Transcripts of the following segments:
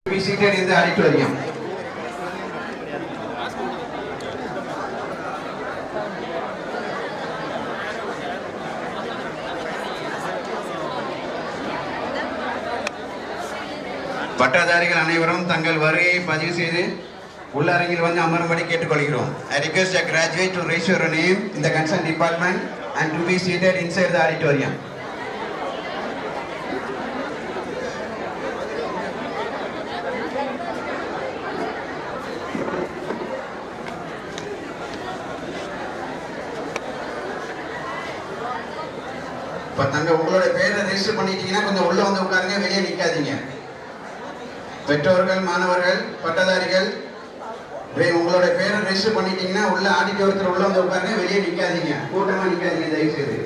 Be seated in the auditorium. பட்டதாரிகள் அனைவரும் தங்கள் வருகையை பதிவு செய்து உள்ளரங்கில் வந்து அமரும்படி கேட்டுக்கொள்கிறோம். I request a graduate to raise your name in the concerned department and to be seated inside the auditorium. தங்க உங்களோட பேரை ரெஜிஸ்டர் பண்ணிட்டீங்கன்னா கொஞ்சம் உள்ள வந்து உட்காருங்க, வெளியே நிக்காதீங்க. பெற்றோர்கள், மாணவர்கள், பட்டதாரிகள் உங்களோட பேரை ரெஜிஸ்டர் பண்ணிட்டீங்கன்னா உள்ள ஆடிட்டோரியத்தில் உள்ள வந்து உட்காருங்க, வெளியே நிக்காதீங்க, கூட்டமா நிக்காதீங்க தயவு செய்து.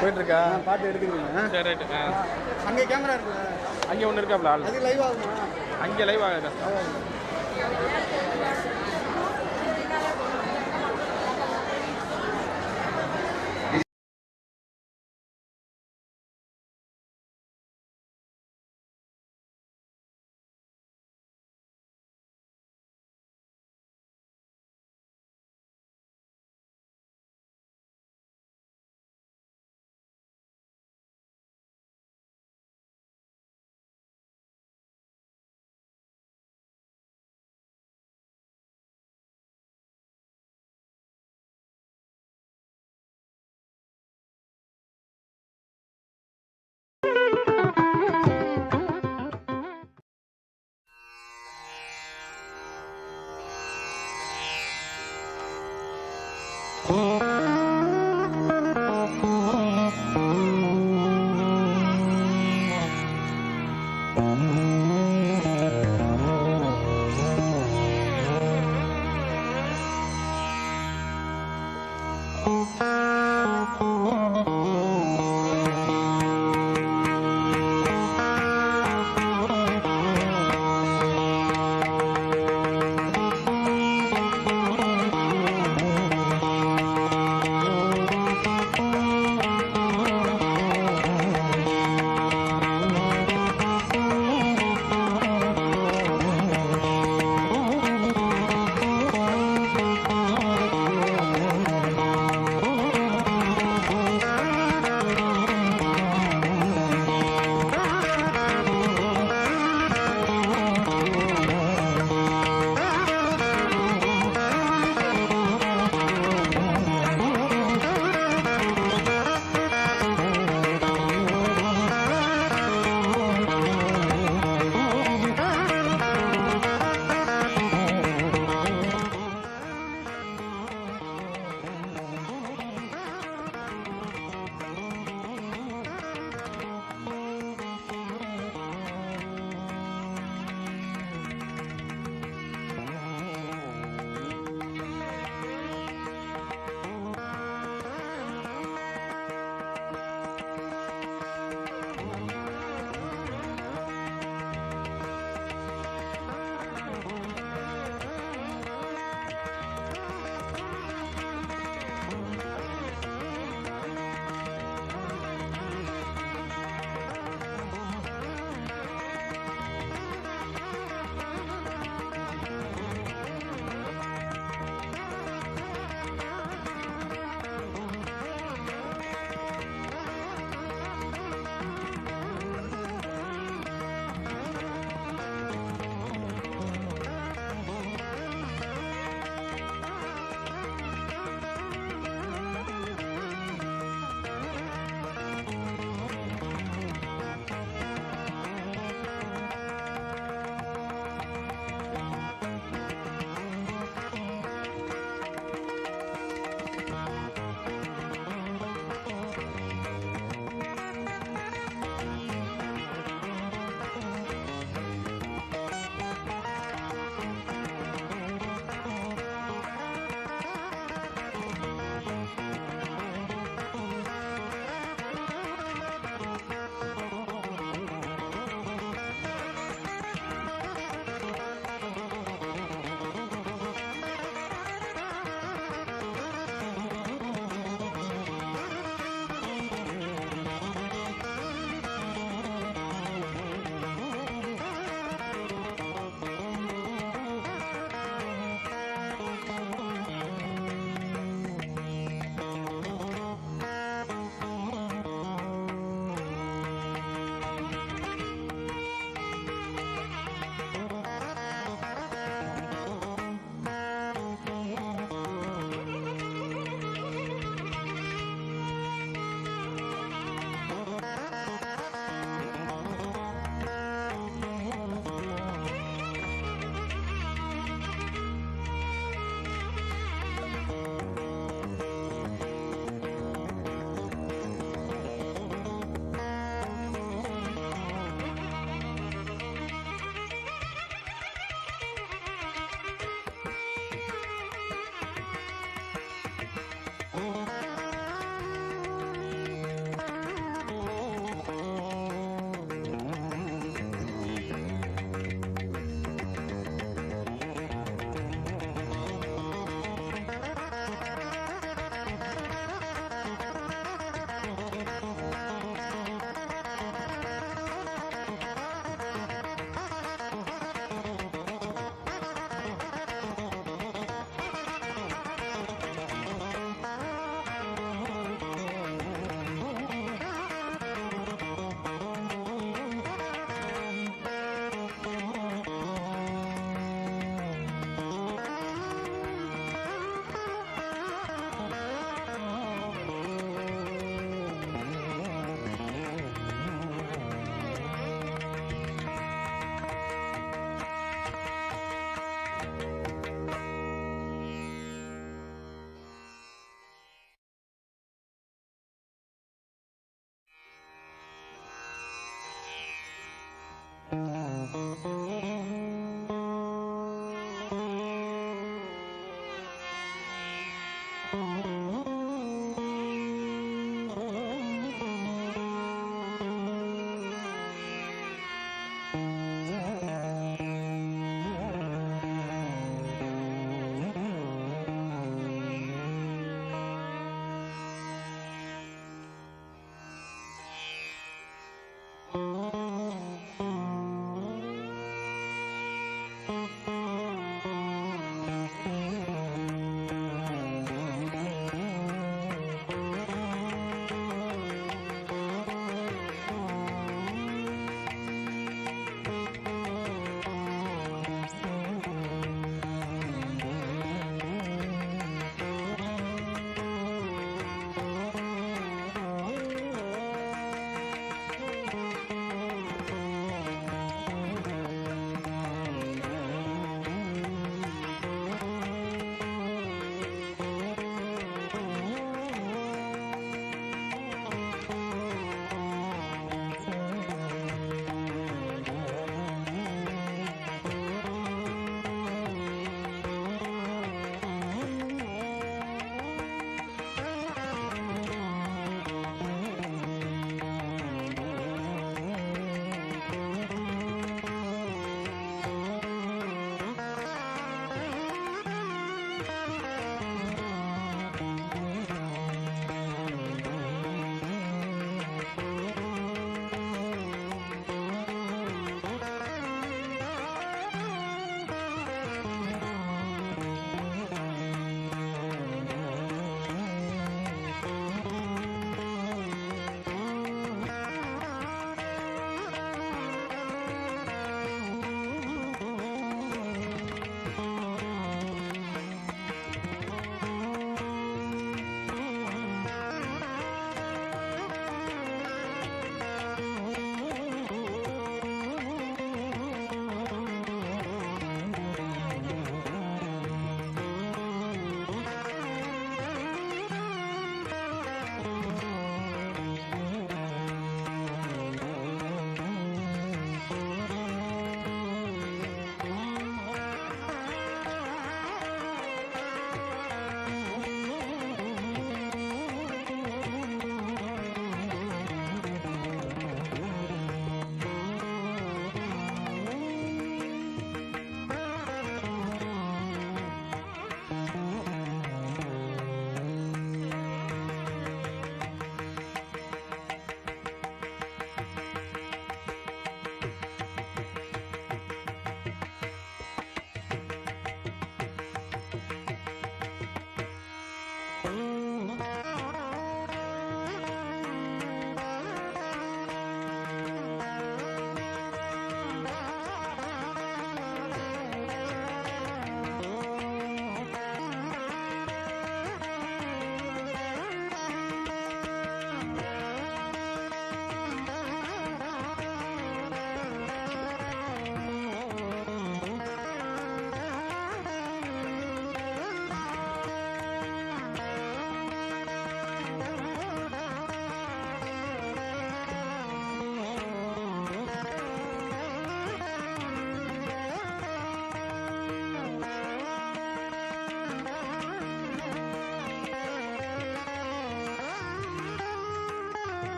போயிட்டு இருக்கா பாட்டு எடுக்கிறீங்க? சரி ரைட்டு. அங்கே கேமரா இருக்கு, அங்கே ஒன்று இருக்காப்ல ஆள், அது லைவ் ஆகுமா? அங்கே லைவ் ஆகுது.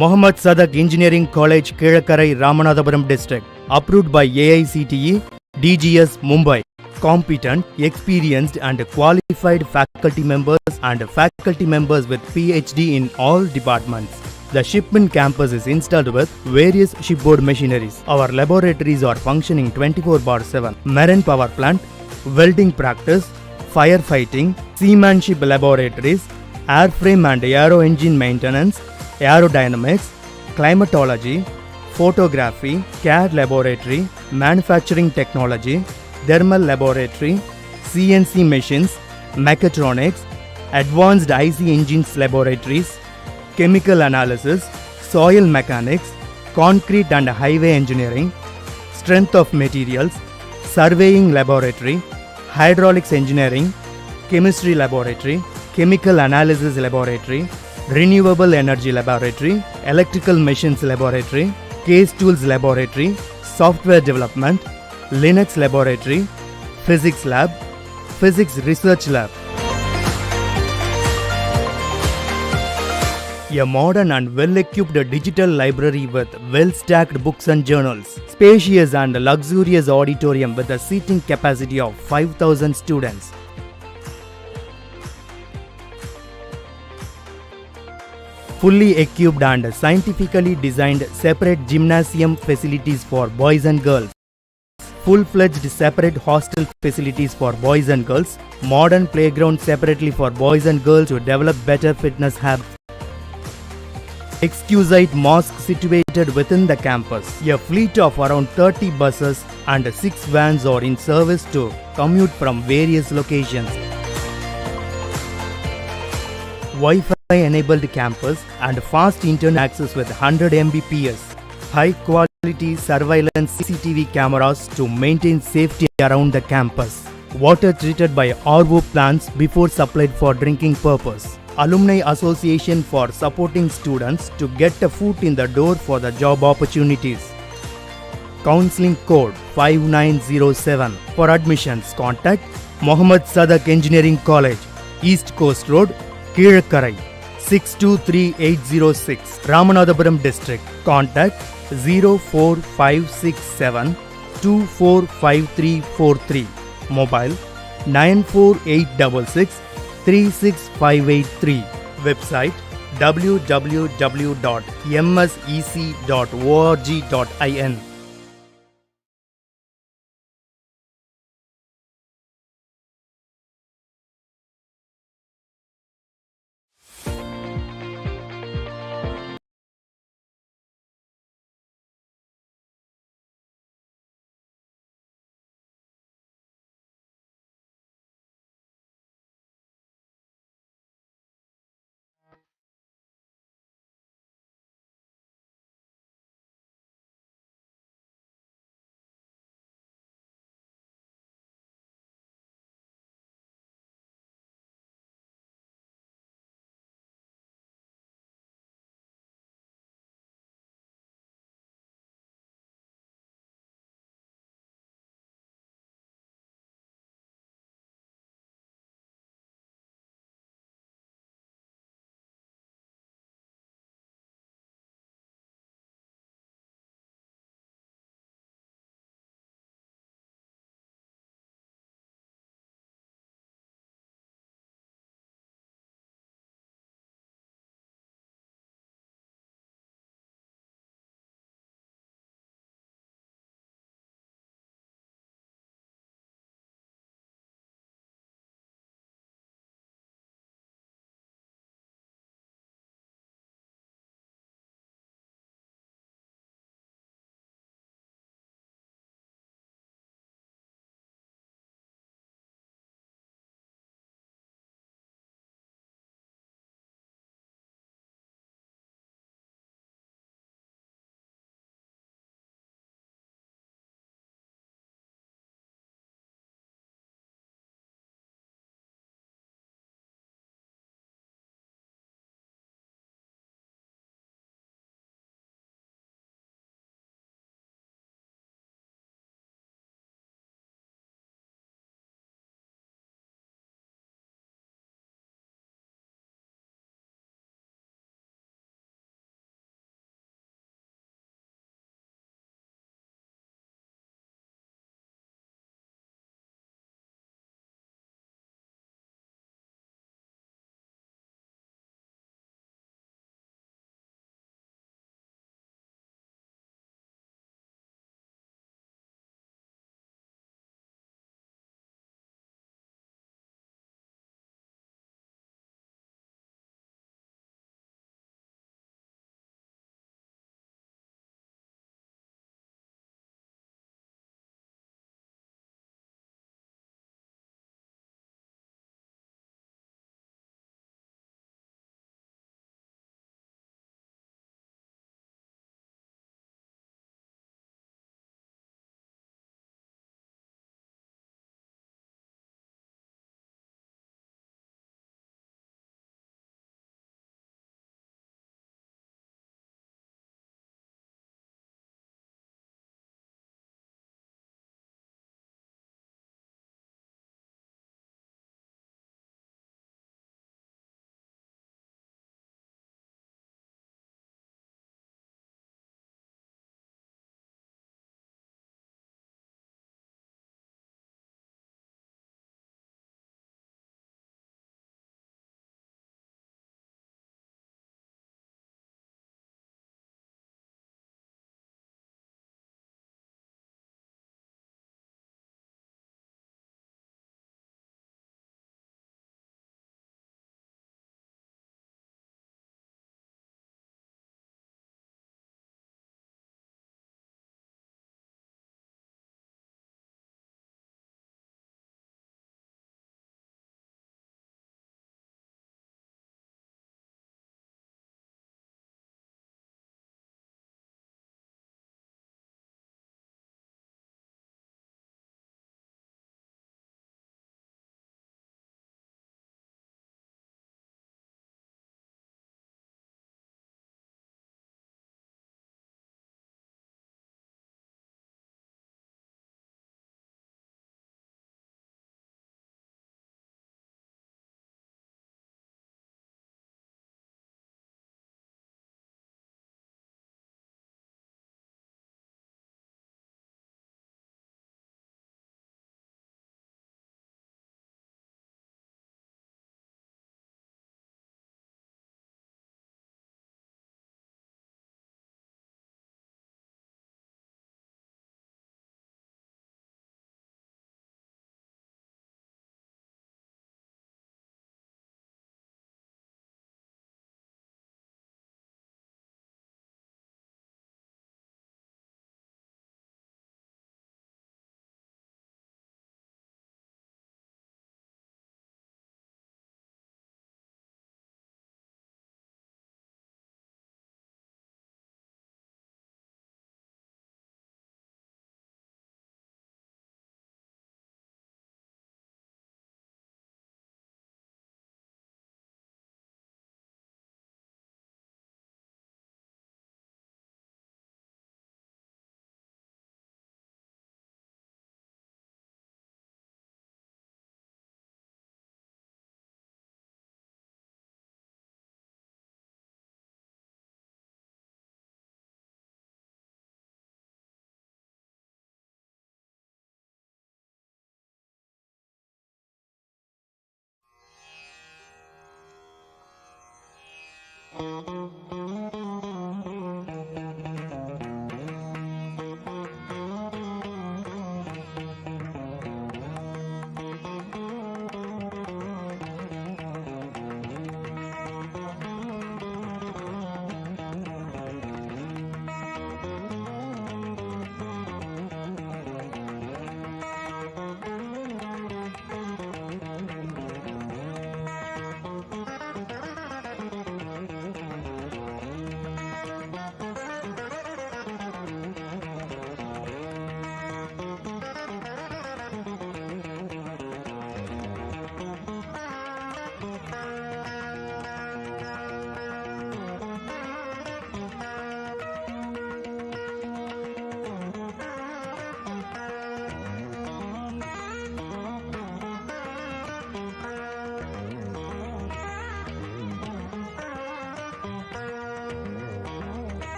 Mohamed Sathak Engineering College, Kilakarai, Ramanathapuram District. Approved by AICTE, DGS, Mumbai. Competent, experienced and qualified faculty members and faculty members with PhD in all departments. The shipment campus is installed with various shipboard machineries. Our laboratories are functioning 24/7. Marine power plant, welding practice, firefighting, seamanship laboratories, airframe and aero engine maintenance, aerodynamics, climatology, photography, CAD laboratory, manufacturing technology, thermal laboratory, CNC machines, mechatronics, advanced IC engines laboratories, chemical analysis, soil mechanics, concrete and highway engineering, strength of materials, surveying laboratory, hydraulics engineering, chemistry laboratory, chemical analysis laboratory, renewable energy laboratory, electrical machines laboratory, case tools laboratory, software development, Linux laboratory, physics lab, physics research lab. A modern and well-equipped digital library with well-stacked books and journals. Spacious and luxurious auditorium with a seating capacity of 5,000 students. Fully equipped and scientifically designed separate gymnasium facilities for boys and girls. Full-fledged separate hostel facilities for boys and girls. Modern playground separately for boys and girls to develop better fitness habits. Exquisite mosque situated within the campus. A fleet of around 30 buses and 6 vans are in service to commute from various locations. Wi-Fi enabled campus and fast internet access with 100 Mbps. High quality surveillance CCTV cameras to maintain safety around the campus. Water treated by RO plants before supplied for drinking purpose. Alumni Association for supporting students to get a foot in the door for the job opportunities. Counseling code 5907. For admissions, contact Mohamed Sathak Engineering College, East Coast Road, Kilakarai, 623806, Ramanathapuram District. Contact 04567 245343. Mobile 94866 36583. Website www.msec.org.in.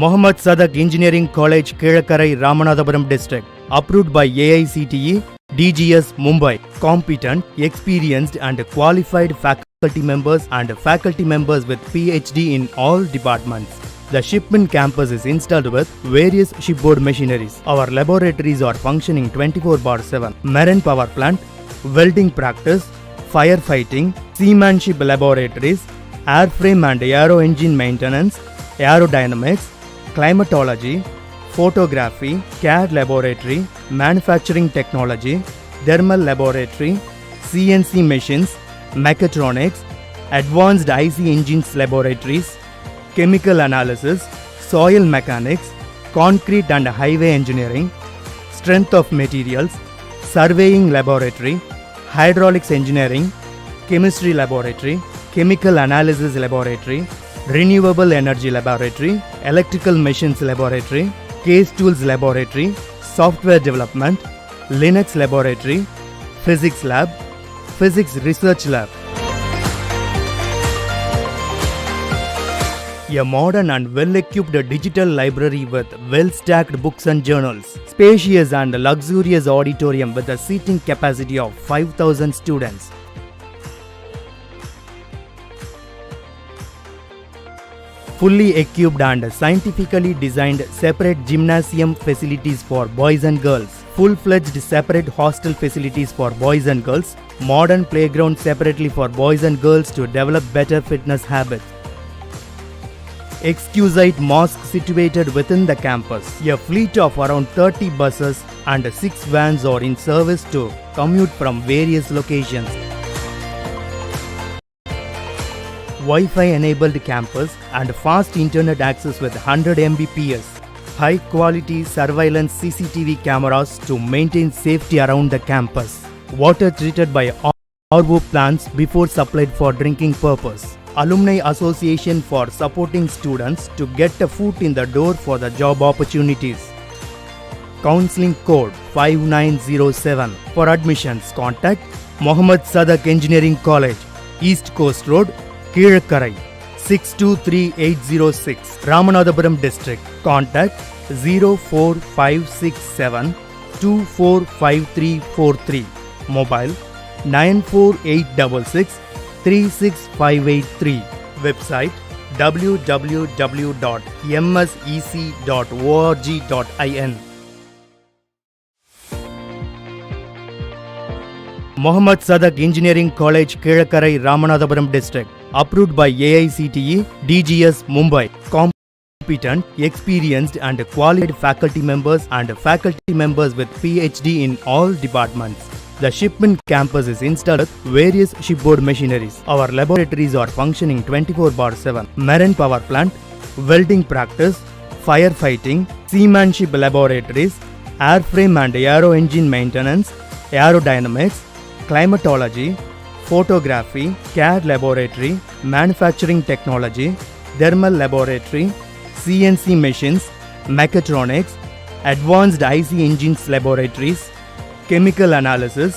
Mohamed Sathak Engineering College, Kilakarai, Ramanathapuram District. Approved by AICTE, DGS, Mumbai. Competent, experienced and qualified faculty members and faculty members with PhD in all departments. The shipment campus is installed with various shipboard machineries. Our laboratories are functioning 24/7. Marine power plant, welding practice, firefighting, seamanship laboratories, airframe and aero engine maintenance, aerodynamics, climatology, photography, CAD laboratory, manufacturing technology, thermal laboratory, CNC machines, mechatronics, advanced IC engines laboratories, chemical analysis, soil mechanics, concrete and highway engineering, strength of materials, surveying laboratory, hydraulics engineering, chemistry laboratory, chemical analysis laboratory, renewable energy laboratory, electrical machines laboratory, case tools laboratory, software development, Linux laboratory, physics lab, physics research lab. A modern and well-equipped digital library with well-stacked books and journals. Spacious and luxurious auditorium with a seating capacity of 5,000 students. Fully equipped and scientifically designed separate gymnasium facilities for boys and girls. Full-fledged separate hostel facilities for boys and girls. Modern playground separately for boys and girls to develop better fitness habits. Exquisite mosque situated within the campus. A fleet of around 30 buses and 6 vans are in service to commute from various locations. Wi-Fi enabled campus and fast internet access with 100 Mbps. High quality surveillance CCTV cameras to maintain safety around the campus. Water treated by RO plants before supplied for drinking purpose. Alumni Association for supporting students to get a foot in the door for the job opportunities. Counseling code 5907. For admissions, contact Mohamed Sathak Engineering College, East Coast Road, Kilakarai, 623806, Ramanathapuram District. Contact 04567 245343. Mobile 94866 36583. Website www.msec.org.in. Mohamed Sathak Engineering College, Kilakarai, Ramanathapuram District. Approved by AICTE, DGS, Mumbai. Competent, experienced and qualified faculty members and faculty members with PhD in all departments. The shipment campus is installed with various shipboard machineries. Our laboratories are functioning 24/7. Marine power plant, welding practice, firefighting, seamanship laboratories, airframe and aero engine maintenance, aerodynamics, climatology, photography, CAD laboratory, manufacturing technology, thermal laboratory, CNC machines, mechatronics, advanced IC engines laboratories, chemical analysis,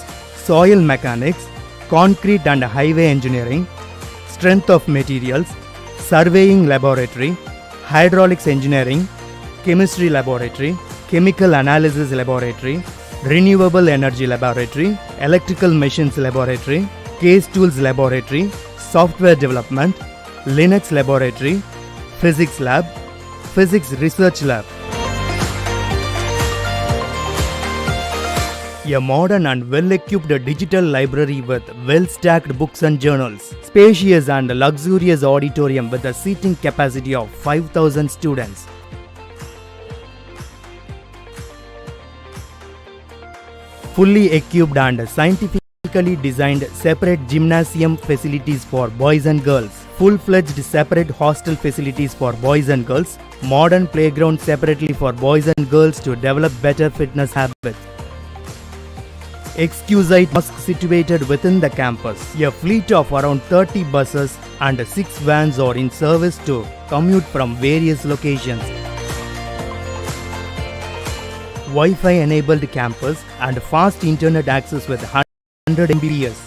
soil mechanics, concrete and highway engineering, strength of materials, surveying laboratory, hydraulics engineering, chemistry laboratory, chemical analysis laboratory, renewable energy laboratory, electrical machines laboratory, case tools laboratory, software development, Linux laboratory, physics lab, physics research lab. A modern and well-equipped digital library with well-stacked books and journals. Spacious and luxurious auditorium with a seating capacity of 5,000 students. Fully equipped and scientifically designed separate gymnasium facilities for boys and girls. Full-fledged separate hostel facilities for boys and girls. Modern playground separately for boys and girls to develop better fitness habits. Exquisite mosque situated within the campus. A fleet of around 30 buses and 6 vans are in service to commute from various locations. Wi-Fi enabled campus and fast internet access with 100 Mbps.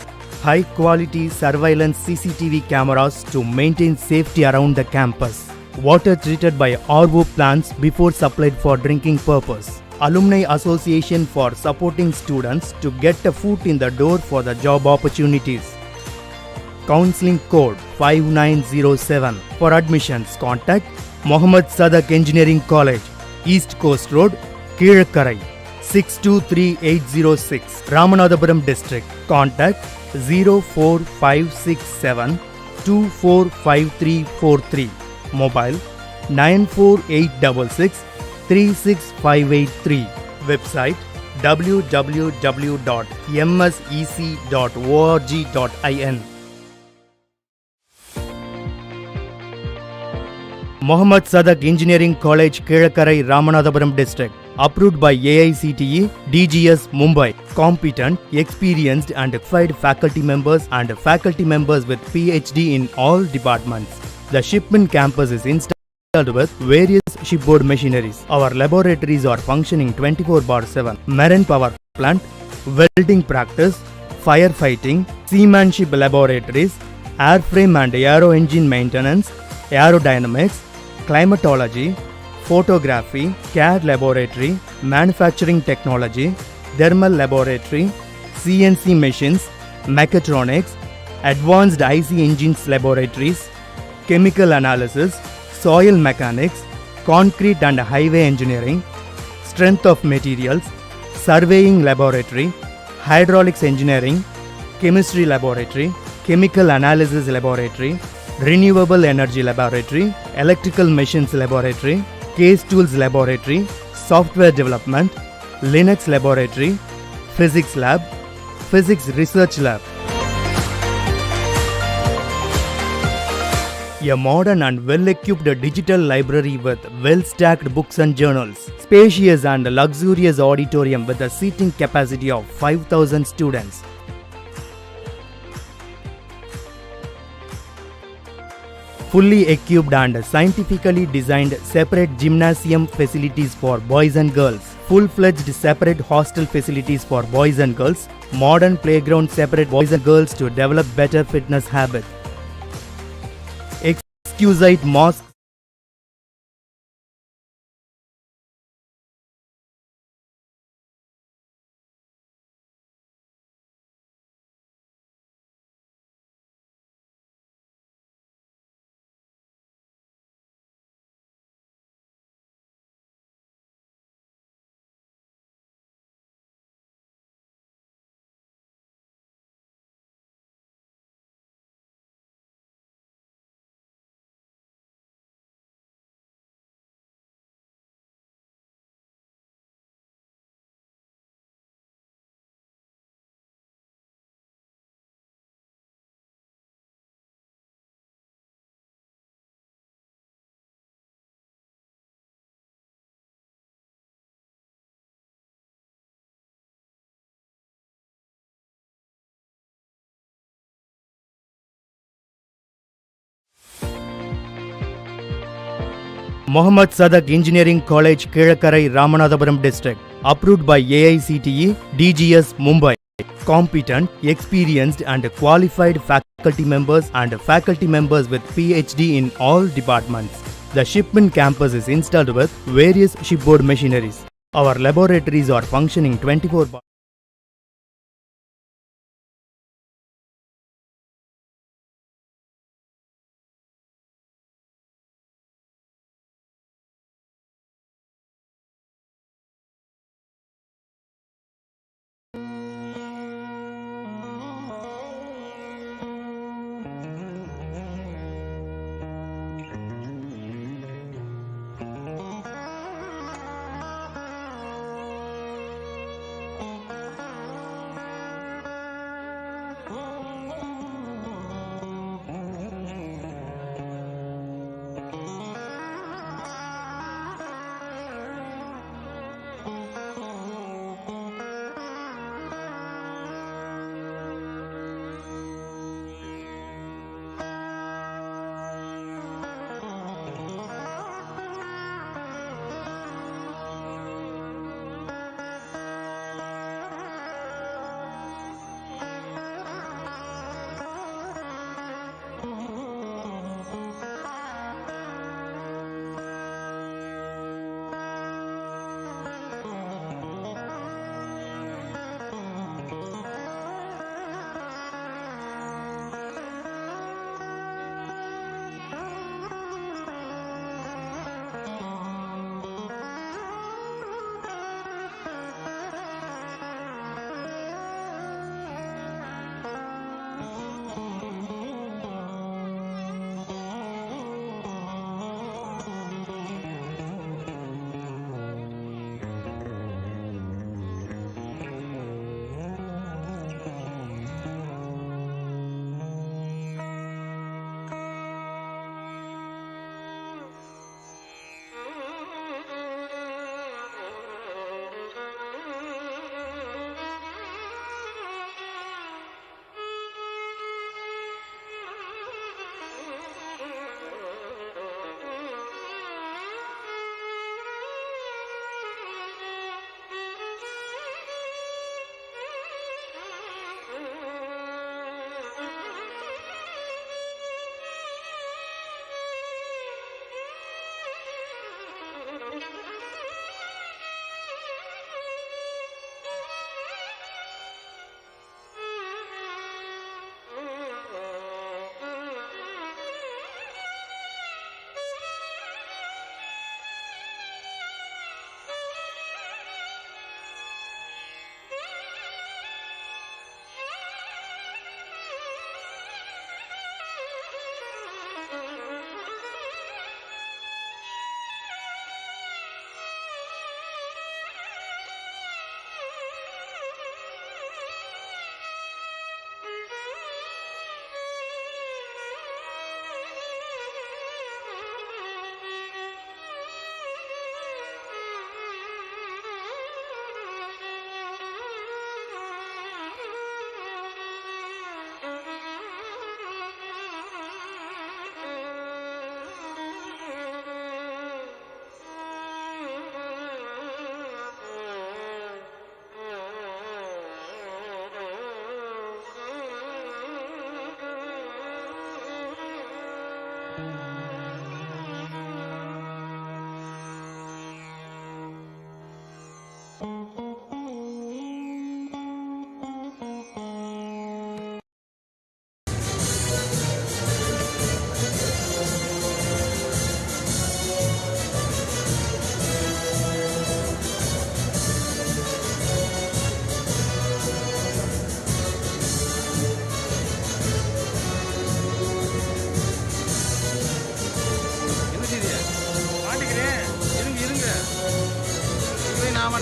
High quality surveillance CCTV cameras to maintain safety around the campus. water treated by RO plants before supplied for drinking purpose. Alumni Association for supporting students to get a foot in the door for the job opportunities. Counseling code 5907. For admissions, contact Mohamed Sathak Engineering College, East Coast Road, Kizhakkarai, 623806, Ramanathapuram District. Contact 04567 245343. Mobile 94866 36583. Website www.msec.org.in. Mohamed Sathak Engineering College, Kizhakkarai, Ramanathapuram District. Approved by AICTE, DGS, Mumbai. Competent, experienced and qualified faculty members and faculty members with PhD in all departments. The shipment campus is installed with various shipboard machineries. Our laboratories are functioning 24/7. Marine power plant, welding practice, firefighting, seamanship laboratories, airframe and aero engine maintenance, aerodynamics, climatology, photography, CAD laboratory, manufacturing technology, thermal laboratory, CNC machines, mechatronics, advanced IC engines laboratories, chemical analysis, soil mechanics, concrete and highway engineering, strength of materials, surveying laboratory, hydraulics engineering, chemistry laboratory, chemical analysis laboratory, renewable energy laboratory, electrical machines laboratory, case tools laboratory, software development, Linux laboratory, physics lab, physics research lab. A modern and well-equipped digital library with well-stacked books and journals. Spacious and luxurious auditorium with a seating capacity of 5,000 students. Fully equipped and scientifically designed separate gymnasium facilities for boys and girls. Full-fledged separate hostel facilities for boys and girls. Modern playground separate boys and girls to develop better fitness habits. Exquisite mosque. Mohamed Sathak Engineering College, Kizhakkarai, Ramanathapuram District. Approved by AICTE, DGS, Mumbai. Competent, experienced and qualified faculty members and faculty members with PhD in all departments. The shipment campus is installed with various shipboard machineries. Our laboratories are functioning 24/7.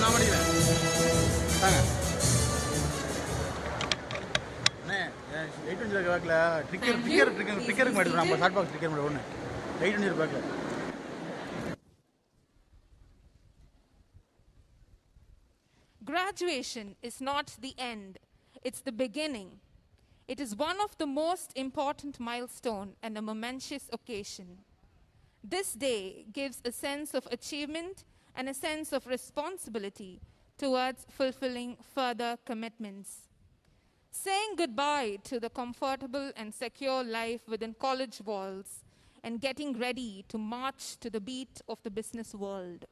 நான் படிக்கிறேன். தாங்க அண்ணே 820 பேக்கில் ட்ரிக்கருக்கு மாட்டிடுறோம். நம்ம short box trigger மாட்டி ஒன்று 820 பேக்கில். Graduation is not the end, it's the beginning. It is one of the most important milestone and a momentous occasion. This day gives a sense of achievement and a sense of responsibility towards fulfilling further commitments. Saying goodbye to the comfortable and secure life within college walls and getting ready to march to the beat of the business world.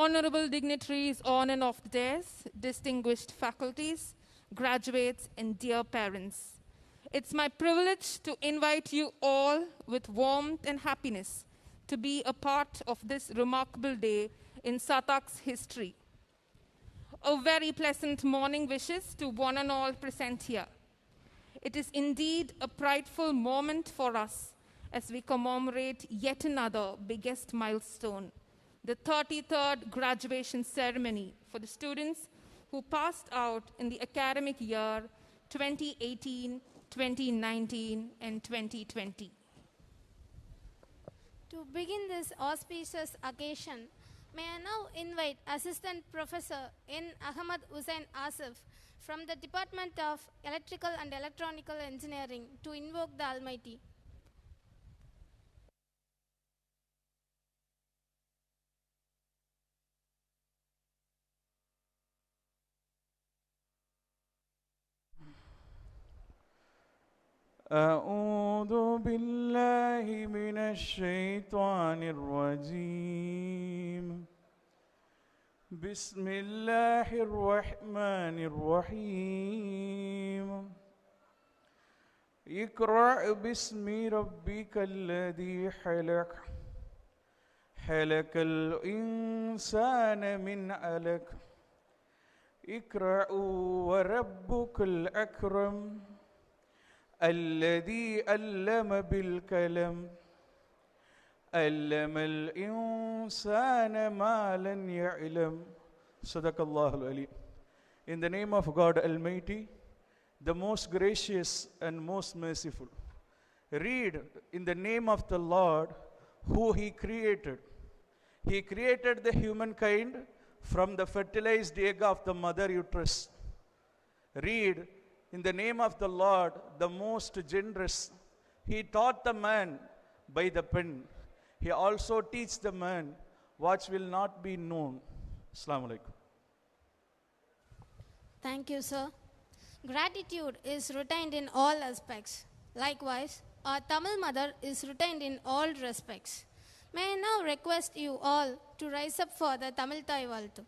Honorable dignitaries on and off the dais, distinguished faculties, graduates, and dear parents. It's my privilege to invite you all with warmth and happiness to be a part of this remarkable day in Sathak's history. A very pleasant morning wishes to one and all present here. It is indeed a prideful moment for us as we commemorate yet another biggest milestone, the 33rd graduation ceremony for the students who passed out in the academic year 2018, 2019, and 2020. To begin this auspicious occasion, may I now invite Assistant Professor N. Ahmad Hussain Asif from the Department of Electrical and Electronical Engineering to invoke the Almighty. أعوذ بالله من الشيطان الرجيم. بسم الله الرحمن الرحيم. اقرأ باسم ربك الذي خلق خلق الإنسان من علق اقرأ وربك الأكرم الذي علم بالقلم علم الإنسان ما لم يعلم. صدق الله العليم. In the name of God Almighty, the most gracious and most merciful. Read in the name of the Lord who He created. He created the humankind from the fertilized egg of the mother uterus. Read in the name of the Lord, the most generous. He taught the man by the pen. He also teaches the man what will not be known. Assalamu alaikum. Thank you, sir. Gratitude is retained in all aspects. Likewise, our Tamil mother is retained in all respects. May I now request you all to rise up for the Tamil Thai Valtu.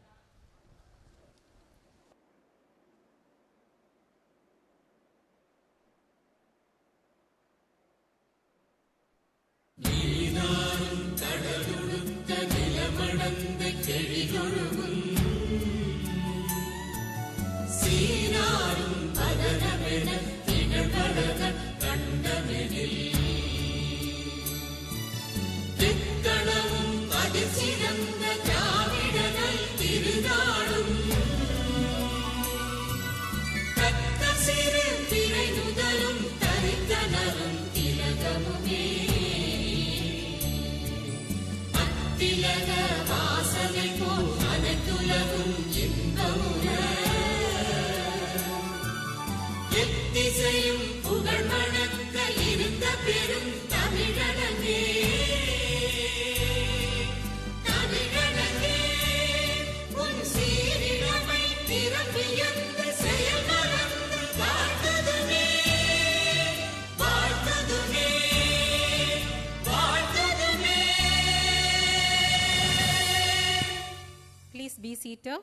Please be seated.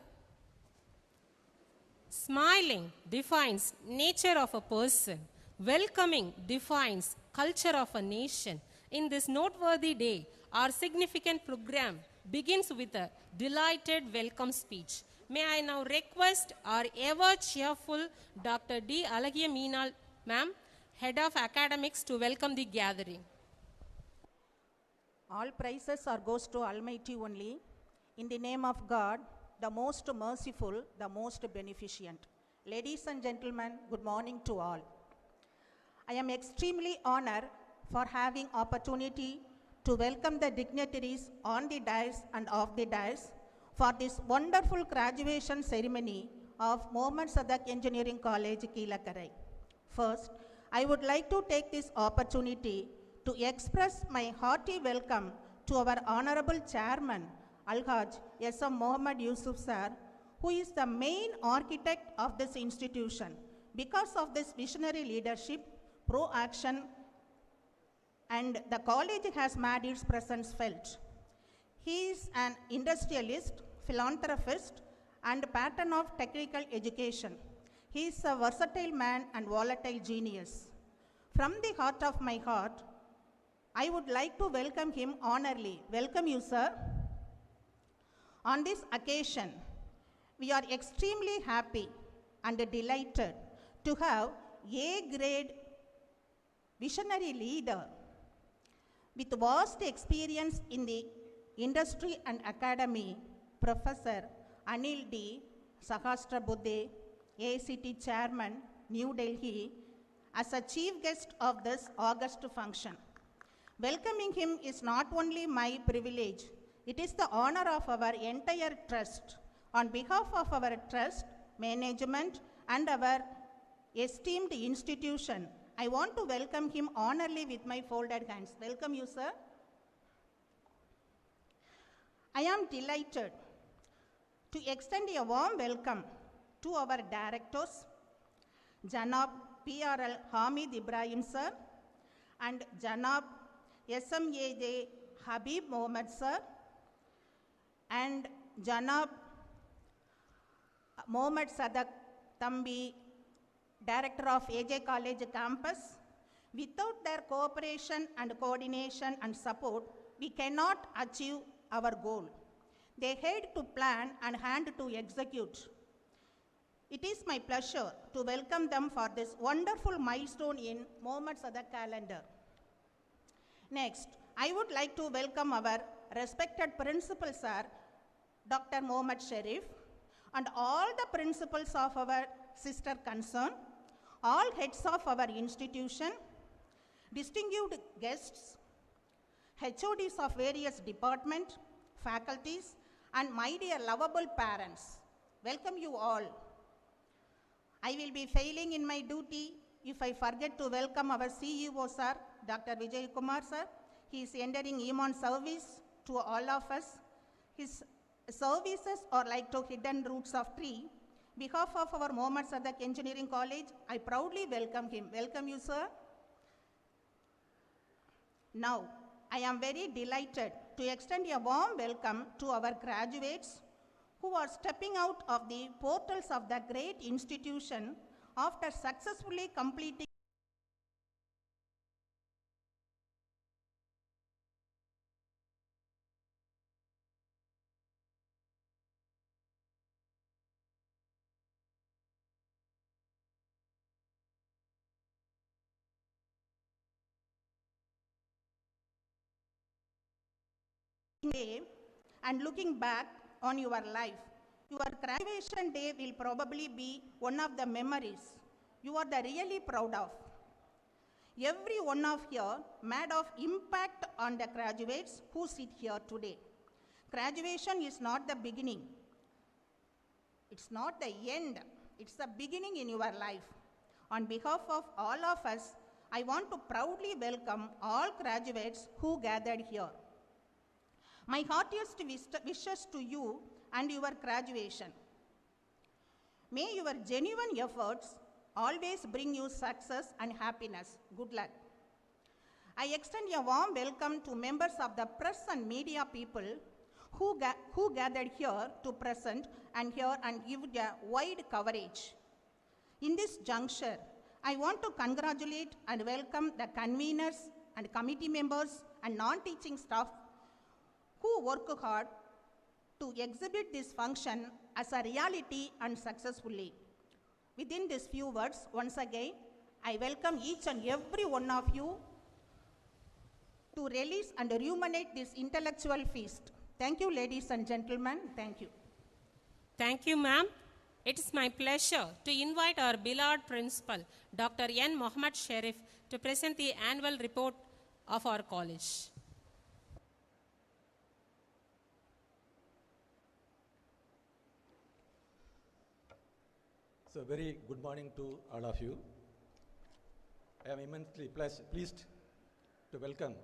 Smiling defines nature of a person. Welcoming defines culture of a nation. In this noteworthy day, our significant program begins with a delighted welcome speech. May I now request our ever cheerful Dr. D. Alagiya Meenal, ma'am, Head of Academics, to welcome the gathering. All praises are goes to Almighty only. In the name of God, the most merciful, the most beneficent. Ladies and gentlemen, good morning to all. I am extremely honored for having opportunity to welcome the dignitaries on the dais and off the dais for this wonderful graduation ceremony of Mohamed Sathak Engineering College, Keelakarai. First, I would like to take this opportunity to express my hearty welcome to our Honorable Chairman, Alhaj S.M. Mohamed Yousuf sir, who is the main architect of this institution. Because of this visionary leadership, pro-action, and the college has made its presence felt. He is an industrialist, philanthropist, and patron of technical education. He is a versatile man and volatile genius. From the heart of my heart, I would like to welcome him honorably. Welcome you, sir. On this occasion, we are extremely happy and delighted to have A-grade visionary leader with vast experience in the industry and academy, Professor Anil D. Sahasrabudhe, AICTE Chairman, New Delhi, as a chief guest of this August function. Welcoming him is not only my privilege, it is the honor of our entire trust. On behalf of our trust, management, and our esteemed institution, I want to welcome him honorably with my folded hands. Welcome you, sir. I am delighted to extend a warm welcome to our directors, Janab PRL Hamid Ibrahim sir, and Janab SMAJ Habib Mohamed sir, and Janab Mohamed Sathak Tambi, Director of AJ College Campus. Without their cooperation and coordination and support, we cannot achieve our goal. They had to plan and hand to execute. It is my pleasure to welcome them for this wonderful milestone in Mohamed Sathak calendar. Next, I would like to welcome our respected principal sir, Dr. Mohamed Sharif, and all the principals of our sister concern, all heads of our institution, distinguished guests, HODs of various departments, faculties, and my dear lovable parents. Welcome you all. I will be failing in my duty if I forget to welcome our CEO sir, Dr. Vijay Kumar sir. He is entering Iman service to all of us. His services are like to hidden roots of tree. On behalf of our Mohamed Sathak Engineering College, I proudly welcome him. Welcome you, sir. Now, I am very delighted to extend a warm welcome to our graduates who are stepping out of the portals of the great institution after successfully completing day and looking back on your life. Your graduation day will probably be one of the memories you are really proud of. Every one of you made of impact on the graduates who sit here today. Graduation is not the beginning. It's not the end. It's the beginning in your life. On behalf of all of us, I want to proudly welcome all graduates who gathered here. My heartiest wishes to you and your graduation. May your genuine efforts always bring you success and happiness. Good luck. I extend a warm welcome to members of the press and media people who gathered here to present and hear and give a wide coverage. In this juncture, I want to congratulate and welcome the conveners and committee members and non-teaching staff who work hard to exhibit this function as a reality and successfully. Within these few words, once again, I welcome each and every one of you to release and ruminate this intellectual feast. Thank you, ladies and gentlemen. Thank you. Thank you, ma'am. It is my pleasure to invite our beloved principal, Dr. N. Mohamed Sharif, to present the annual report of our college. So, very good morning to all of you. I am immensely pleased to welcome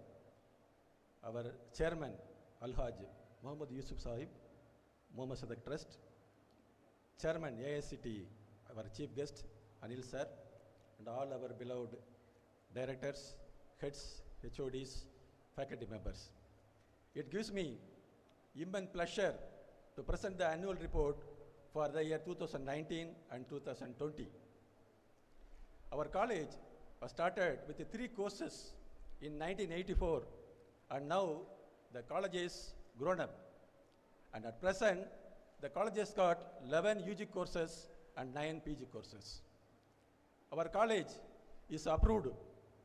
our chairman, Alhaj, Mohamed Yousuf Sahib, Mohamed Sathak Trust, chairman AICTE, our chief guest, Anil sir, and all our beloved directors, heads, HODs, faculty members. It gives me immense pleasure to present the annual report for the year 2019 and 2020. Our college was started with 3 courses in 1984, and now the college is grown up. And at present, the college has got 11 UG courses and 9 PG courses. Our college is approved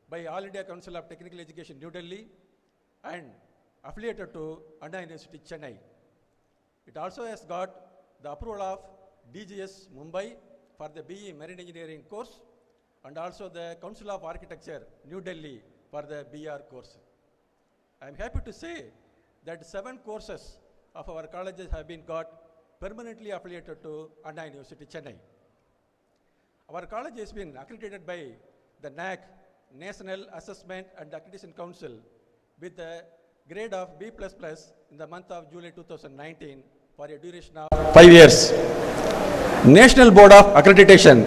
by All India Council of Technical Education, New Delhi, and affiliated to Anna University, Chennai. It also has got the approval of DGS Mumbai for the BE Marine Engineering course, and also the Council of Architecture, New Delhi, for the BR course. I am happy to say that 7 courses of our colleges have been got permanently affiliated to Anna University, Chennai. Our college has been accredited by the NAC, National Assessment and Accreditation Council, with the grade of B++ in the month of July 2019 for a duration of 5 years. National Board of Accreditation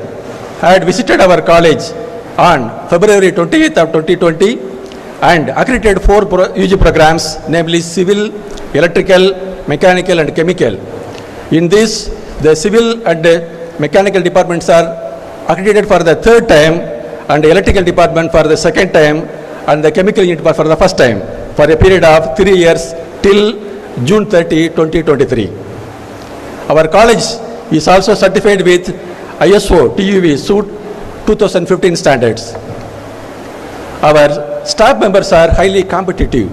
had visited our college on February 28th of 2020 and accredited 4 UG programs, namely Civil, Electrical, Mechanical and Chemical. In this, the Civil and Mechanical departments are accredited for the 3rd time, and the Electrical department for the 2nd time, and the Chemical unit for the 1st time, for a period of 3 years till June 30, 2023. Our college is also certified with ISO TUV SUIT 2015 standards. Our staff members are highly competitive,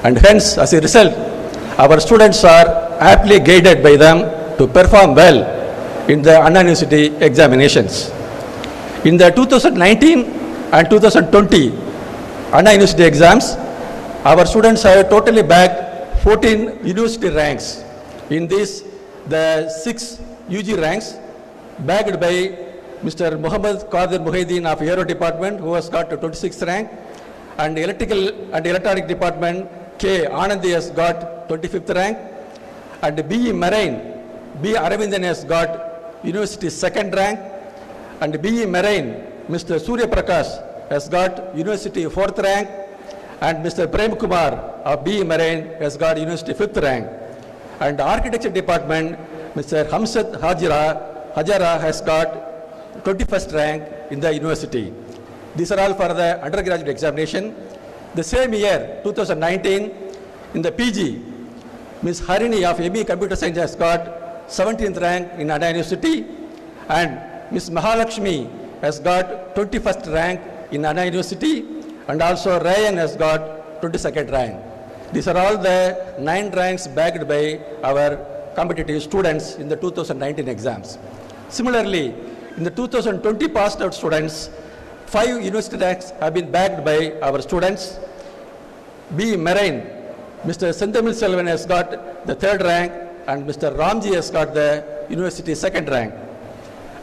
and hence, as a result, our students are aptly guided by them to perform well in the Anna University examinations. In the 2019 and 2020 Anna University exams, our students have totally bagged 14 university ranks. In this, the 6 UG ranks bagged by Mr. Mohamed Muhaydin of Aero Department, who has got 26th rank, and Electrical and Electronic Department, K. Anandi has got 25th rank, and BE Marine, B. Aravindan has got University 2nd rank, and BE Marine, Mr. Surya Prakash has got University 4th rank, and Mr. Prem Kumar of BE Marine has got University 5th rank, and Architecture Department, Mr. Hamsat Hajara has got 21st rank in the university. These are all for the undergraduate examination. The same year, 2019, in the PG, Ms. Harini of ME Computer Science has got 17th rank in Anna University, and Ms. Mahalakshmi has got 21st rank in Anna University, and also Ryan has got 22nd rank. These are all the 9 ranks bagged by our competitive students in the 2019 exams. Similarly, in the 2020 passed out students, 5 university ranks have been bagged by our students. B. Marine, Mr. Senthamil Selvan has got the 3rd rank, and Mr. Ramji has got the university 2nd rank.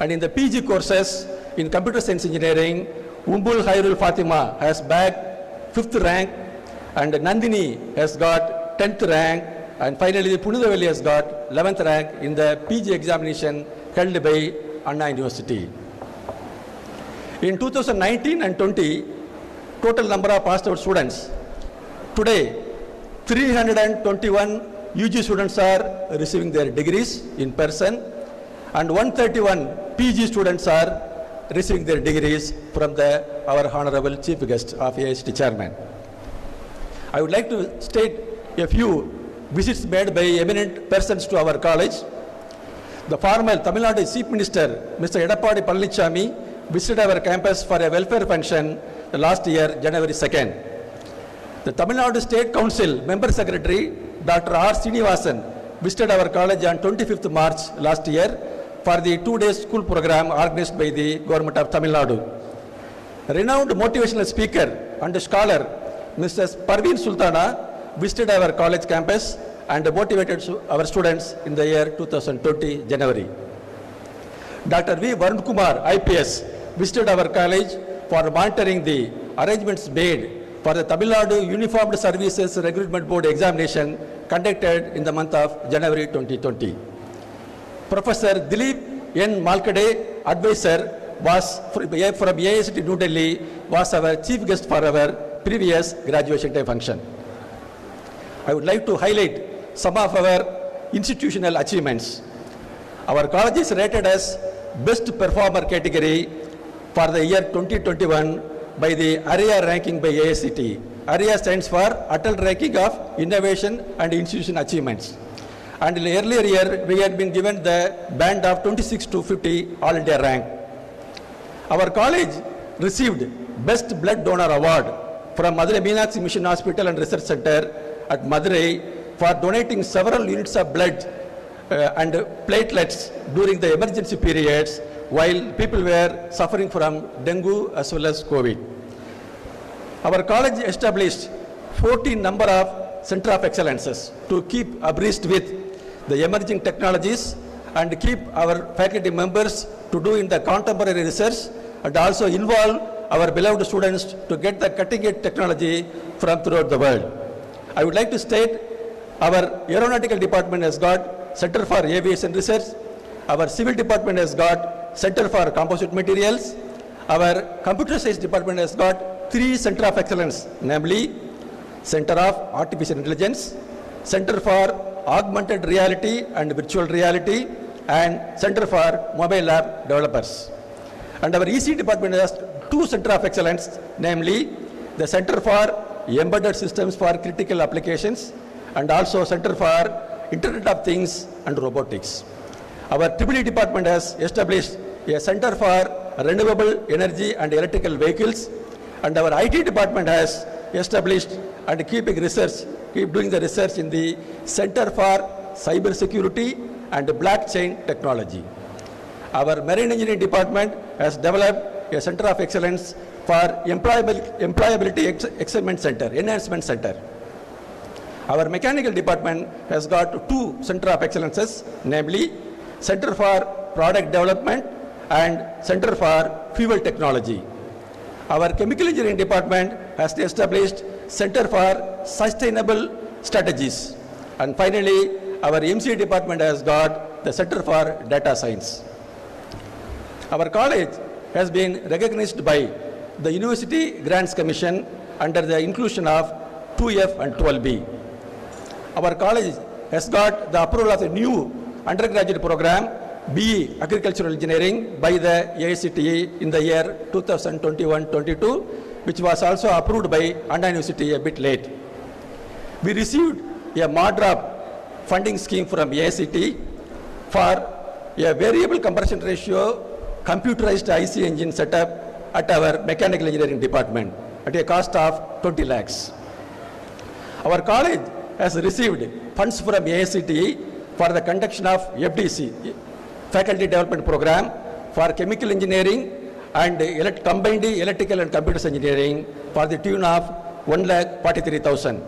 And in the PG courses in Computer Science Engineering, Umbul Hairul Fatima has bagged 5th rank, and Nandini has got 10th rank, and finally Punudaveli has got 11th rank in the PG examination held by Anna University. In 2019 and 20, total number of passed out students. Today, 321 UG students are receiving their degrees in person, and 131 PG students are receiving their degrees from our Honorable Chief Guest of AICTE Chairman. I would like to state a few visits made by eminent persons to our college. The former Tamil Nadu Chief Minister, Mr. Edappadi Palanichami, visited our campus for a welfare function last year, January 2nd. The Tamil Nadu State Council Member Secretary, Dr. R. Srinivasan visited our college on 25th March last year for the 2-day school program organized by the government of Tamil Nadu. Renowned motivational speaker and scholar Mrs. Parveen Sultana visited our college campus and motivated our students in the year 2020 January. Dr. V. Varun Kumar, IPS, visited our college for monitoring the arrangements made for the Tamil Nadu Uniformed Services Recruitment Board examination conducted in the month of January 2020. Professor Dilip N. Malkade, advisor, was from AICTE New Delhi, was our chief guest for our previous graduation day function. I would like to highlight some of our institutional achievements. Our college is rated as Best Performer category for the year 2021 by the ARIA ranking by AICTE. ARIA stands for Adult Ranking of Innovation and Institution Achievements. And in the earlier year, we had been given the band of 26 to 50 All India rank. Our college received Best Blood Donor Award from Madurai Meenal Mission Hospital and Research Center at Madurai for donating several units of blood and platelets during the emergency periods while people were suffering from dengue as well as COVID. Our college established 14 number of Center of Excellences to keep abreast with the emerging technologies and keep our faculty members to do in the contemporary research and also involve our beloved students to get the cutting-edge technology from throughout the world. I would like to state our aeronautical department has got Center for Aviation Research, our civil department has got Center for Composite Materials, our computer science department has got 3 Center of Excellence, namely Center of Artificial Intelligence, Center for Augmented Reality and Virtual Reality, and Center for Mobile App Developers. And our EC department has 2 Center of Excellence, namely the Center for Embedded Systems for Critical Applications and also Center for Internet of Things and Robotics. Our EEE department has established a Center for Renewable Energy and Electrical Vehicles, and our IT department has established and keep doing the research in the Center for Cyber Security and Blockchain Technology. Our Marine Engineering department has developed a Center of Excellence for Employability Excellence Center, Enhancement Center. Our Mechanical department has got 2 Center of Excellences, namely Center for Product Development and Center for Fuel Technology. Our Chemical Engineering department has established Center for Sustainable Strategies. And finally, our MCA department has got the Center for Data Science. Our college has been recognized by the University Grants Commission under the inclusion of 2F and 12B. Our college has got the approval of a new undergraduate program, BE Agricultural Engineering, by the AICTE in the year 2021-22, which was also approved by Anna University a bit late. We received a MODROP funding scheme from AICTE for a variable compression ratio computerized IC engine setup at our Mechanical Engineering department at a cost of 20 lakhs. Our college has received funds from AICTE for the conduction of FDC, Faculty Development Program, for Chemical Engineering and Combined Electrical and Computer Engineering for the tune of 1,43,000.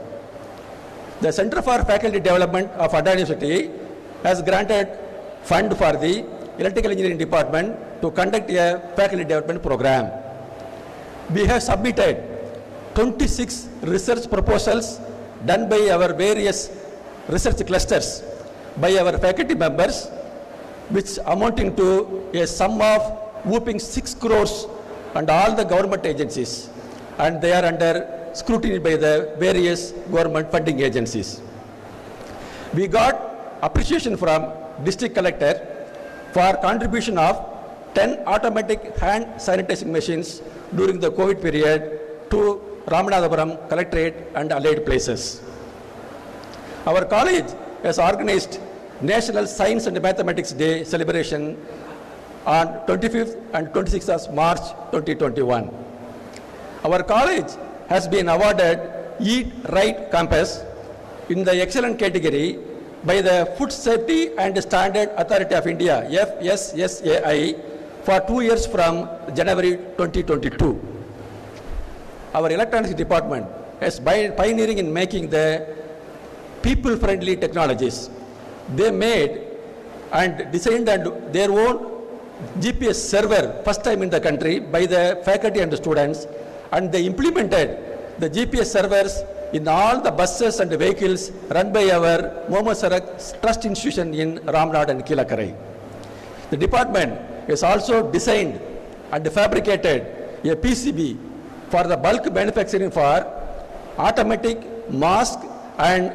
The Center for Faculty Development of Adda University has granted fund for the Electrical Engineering Department to conduct a faculty development program. We have submitted 26 research proposals done by our various research clusters by our faculty members, which amounting to a sum of whooping 6 crores and all the government agencies, and they are under scrutiny by the various government funding agencies. We got appreciation from district collector for contribution of 10 automatic hand sanitizing machines during the COVID period to Ramanathapuram Collectorate and allied places. Our college has organized National Science and Mathematics Day celebration on 25th and 26th of March 2021. Our college has been awarded Eat Right Campus in the excellent category by the Food Safety and Standard Authority of India, FSSAI, for 2 years from January 2022. Our electronics department is pioneering in making the people-friendly technologies. They made and designed their own GPS server, first time in the country, by the faculty and the students, and they implemented the GPS servers in all the buses and the vehicles run by our Mohamed Trust Institution in Ramnad and Kilakarai. The department has also designed and fabricated a PCB for the bulk manufacturing for automatic mask and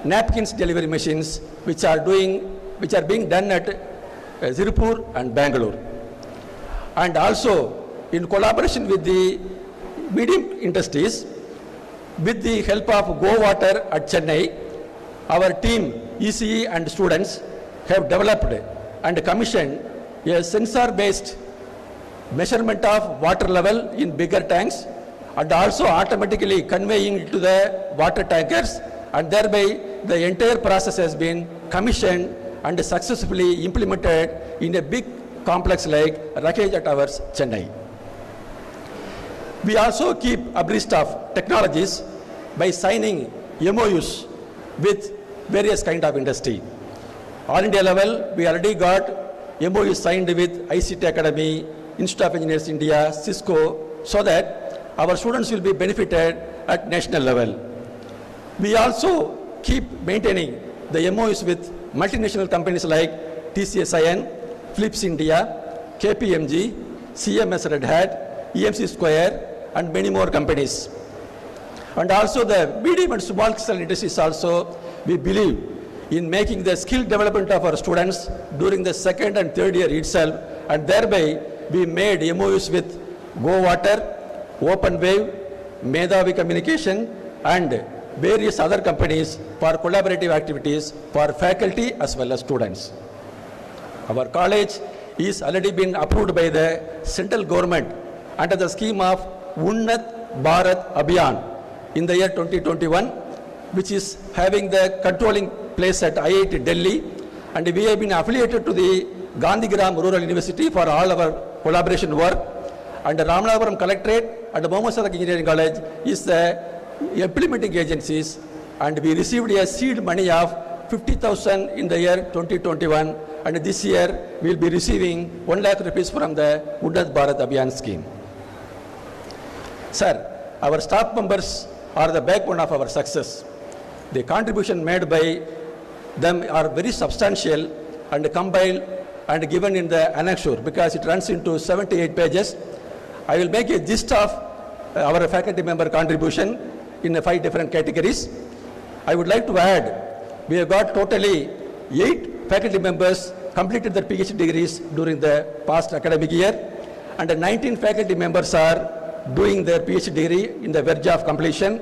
napkins delivery machines, which are being done at Zirpur and Bangalore. And also in collaboration with the medium industries, with the help of Go Water at Chennai, our team, ECE and students, have developed and commissioned a sensor-based measurement of water level in bigger tanks and also automatically conveying it to the water tankers, and thereby the entire process has been commissioned and successfully implemented in a big complex like Rakeja Towers, Chennai. We also keep abreast of technologies by signing MOUs with various kind of industry. All India level, we already got MOUs signed with ICTE Academy, Institute of Engineers India, Cisco, so that our students will be benefited at national level. We also keep maintaining the MOUs with multinational companies like TCSIN, Philips India, KPMG, CMS Red Hat, EMC Square, and many more companies. And also the medium and small scale industries also, we believe in making the skill development of our students during the second and third year itself, and thereby we made MOUs with Go Water, Open Wave, Medhavi Communication, and various other companies for collaborative activities for faculty as well as students. Our college is already been approved by the central government under the scheme of Unnat Bharat Abhiyan in the year 2021, which is having the controlling place at IIT Delhi, and we have been affiliated to the Gandhigram Rural University for all our collaboration work, and the Ramanapuram Collectorate and the Mohamed Engineering College is the implementing agencies, and we received a seed money of 50,000 in the year 2021, and this year we will be receiving 1 lakh rupees from the Unnat Bharat Abhiyan scheme. Sir, our staff members are the backbone of our success. The contribution made by them are very substantial and compiled and given in the annexure because it runs into 78 pages. I will make a gist of our faculty member contribution in 5 different categories. I would like to add, we have got totally 8 faculty members completed their PhD degrees during the past academic year, and 19 faculty members are doing their PhD degree in the verge of completion.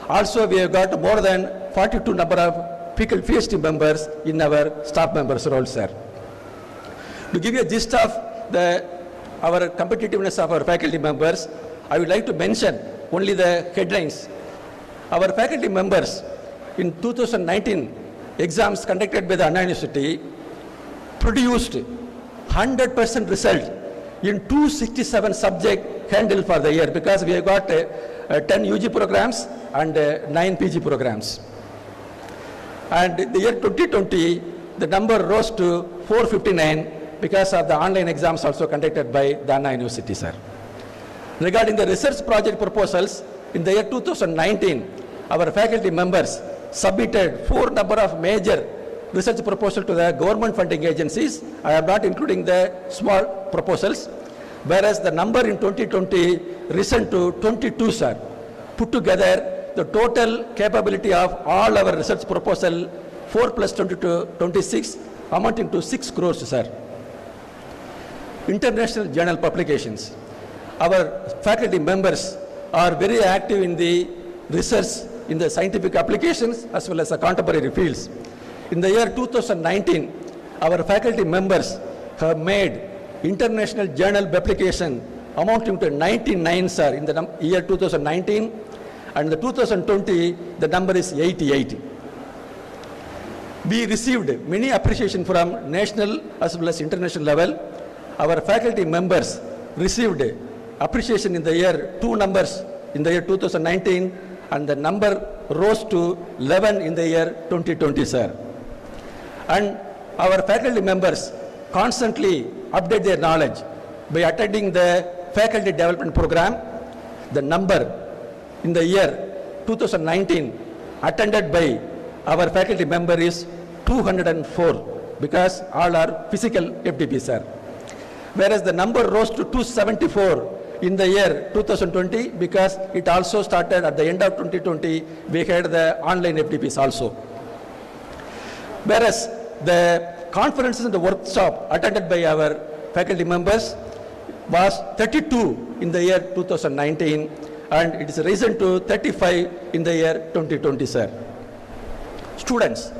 Also, we have got more than 42 number of PhD members in our staff members role, sir. To give you a gist of our competitiveness of our faculty members, I would like to mention only the headlines. Our faculty members in 2019 exams conducted by the Anna University produced 100% result in 267 subject handled for the year, because we have got 10 UG programs and 9 PG programs. And the year 2020, the number rose to 459 because of the online exams also conducted by the Anna University, sir. Regarding the research project proposals, in the year 2019, our faculty members submitted 4 number of major research proposals to the government funding agencies. I am not including the small proposals, whereas the number in 2020 risen to 22, sir. Put together, the total capability of all our research proposal, 4 plus 22, 26, amounting to 6 crores, sir. International journal publications. Our faculty members are very active in the research in the scientific applications as well as the contemporary fields. In the year 2019, our faculty members have made international journal publication amounting to 99, sir, in the year 2019, and in the 2020, the number is 88. We received many appreciation from national as well as international level. Our faculty members received appreciation in the year 2 numbers in the year 2019, and the number rose to 11 in the year 2020, sir. And our faculty members constantly update their knowledge by attending the faculty development program. The number in the year 2019 attended by our faculty member is 204, because all are physical FDP, sir. Whereas the number rose to 274 in the year 2020, because it also started at the end of 2020, we had the online FDPs also. Whereas the conferences and the workshop attended by our faculty members was 32 in the year 2019, and it is risen to 35 in the year 2020, sir. Students,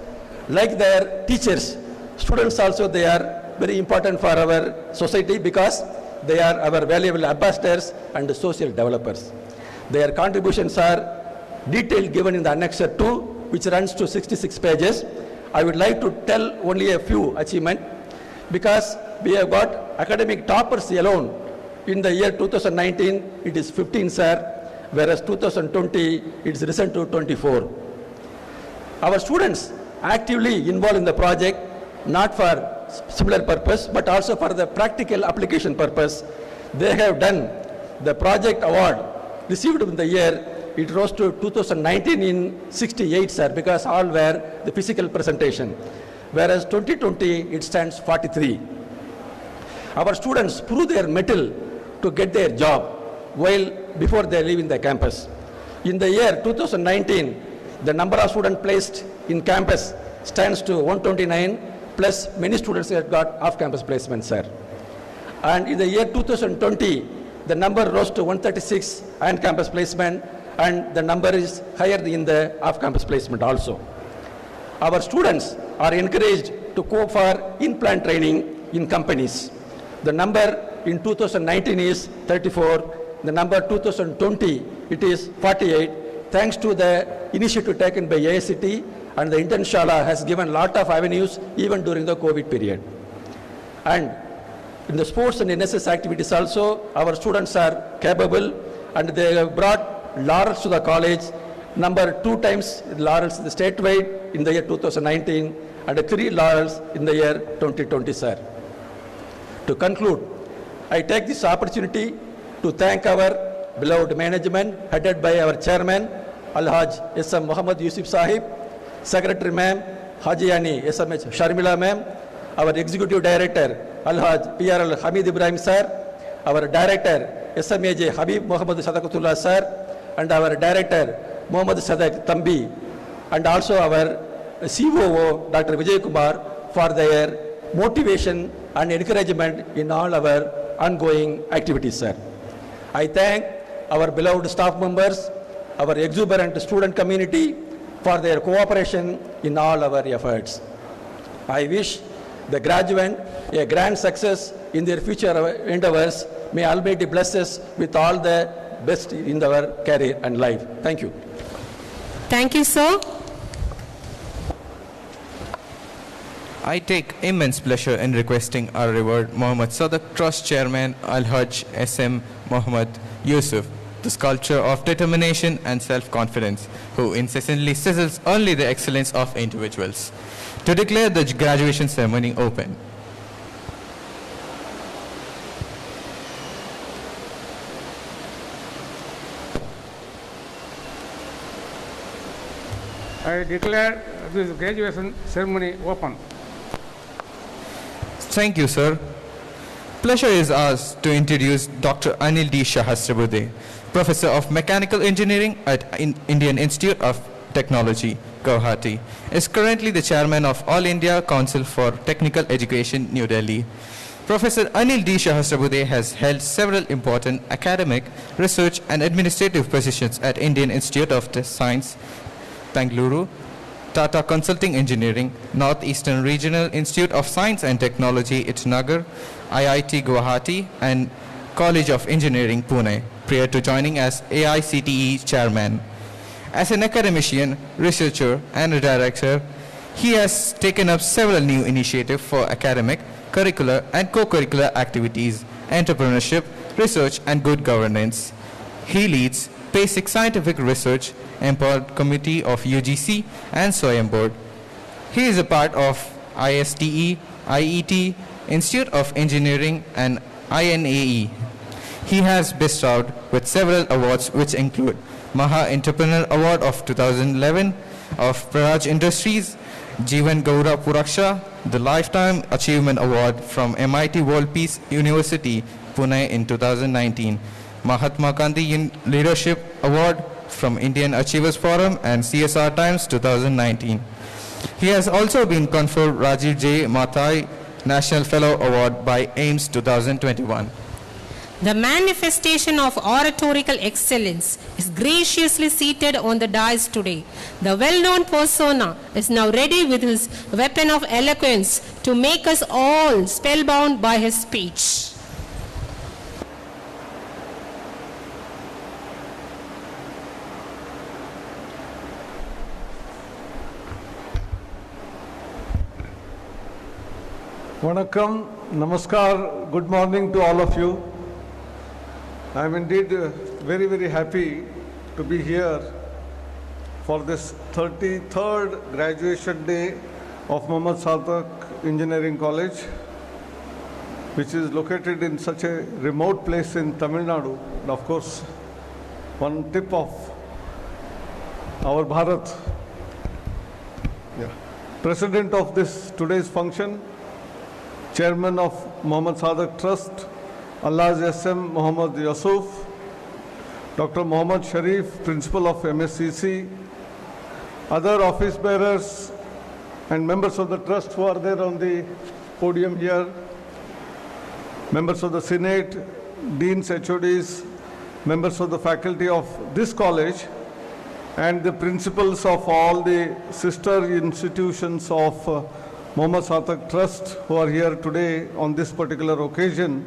like their teachers, students also, they are very important for our society, because they are our valuable ambassadors and social developers. Their contributions are detailed given in the Annexure 2, which runs to 66 pages. I would like to tell only a few achievements, because we have got academic toppers alone. In the year 2019, it is 15, sir, whereas 2020, it's risen to 24. Our students actively involved in the project, not for similar purpose, but also for the practical application purpose. They have done the project award received in the year. It rose to 2019 in 68, sir, because all were the physical presentation. Whereas 2020, it stands 43. Our students prove their mettle to get their job while before they leave in the campus. In the year 2019, the number of students placed in campus stands to 129, plus many students have got off-campus placement, sir. And in the year 2020, the number rose to 136 on-campus placement, and the number is higher in the off-campus placement also. Our students are encouraged to go for in-plant training in companies. The number in 2019 is 34. The number 2020, it is 48. Thanks to the initiative taken by AICTE, and the Internshala has given a lot of avenues even during the COVID period. And in the sports and NSS activities also, our students are capable, and they have brought laurels to the college. Number 2 times laurels the statewide in the year 2019, and 3 laurels in the year 2020, sir. To conclude, I take this opportunity to thank our beloved management, headed by our chairman, Alhaj S.M. Mohamed Yousuf Sahib, Secretary Ma'am, Hajiani SMH Sharmila Ma'am, our Executive Director, Alhaj PRL Hamid Ibrahim Sir, our Director, SMAJ Habib Mohamed Sadaqatullah Sir, and our Director, Mohamed Sathak Tambi, and also our COO, Dr. Vijay Kumar, for their motivation and encouragement in all our ongoing activities, sir. I thank our beloved staff members, our exuberant student community for their cooperation in all our efforts. I wish the graduate a grand success in their future endeavors. May Almighty bless us with all the best in our career and life. Thank you. Thank you, sir. I take immense pleasure in requesting our revered Mohammed Sathak Trust Chairman Alhaj SM Mohamed Yousuf, the sculpture of determination and self-confidence, who incessantly sizzles only the excellence of individuals, to declare the graduation ceremony open. I declare this graduation ceremony open. Thank you, sir. Pleasure is ours to introduce Dr. Anil D. Sahasrabudhe, Professor of Mechanical Engineering at Indian Institute of Technology, Guwahati, is currently the Chairman of All India Council for Technical Education, New Delhi. Professor Anil D. Sahasrabudhe has held several important academic, research and administrative positions at Indian Institute of Science, Bangalore, Tata Consulting Engineering, Northeastern Regional Institute of Science and Technology, Itanagar, IIT Guwahati, and College of Engineering, Pune, prior to joining as AICTE Chairman. As an academician, researcher, and a director, He has taken up several new initiatives for academic, curricular and co-curricular activities, entrepreneurship, research and good governance. He leads basic scientific research, empowered committee of UGC and SOIM board. He is a part of ISTE, IET, Institute of Engineering and INAE. He has bestowed with several awards which include Maha Entrepreneur Award of 2011 of Praj Industries, Jeevan Gaura Puraksha, the Lifetime Achievement Award from MIT World Peace University, Pune in 2019, Mahatma Gandhi Leadership Award from Indian Achievers Forum and CSR Times 2019. He has also been conferred Rajiv J. Mathai National Fellow Award by AIMS 2021. The manifestation of oratorical excellence is graciously seated on the dais today. The well-known persona is now ready with his weapon of eloquence to make us all spellbound by his speech. Vanakkam, Namaskar, good morning to all of you. I am indeed very, very happy to be here for this 33rd graduation day of Mohamed Sathak Engineering College, which is located in such a remote place in Tamil Nadu, and of course, one tip of our Bharat. President of this today's function, Chairman of Mohamed Sathak Trust, Alhaj SM Mohamed Yousuf, Dr. Mohamed Sharif, Principal of MSEC, other office bearers and members of the trust who are there on the podium here, members of the Senate, Deans, HODs, members of the faculty of this college, and the principals of all the sister institutions of Mohamed Sathak Trust who are here today on this particular occasion,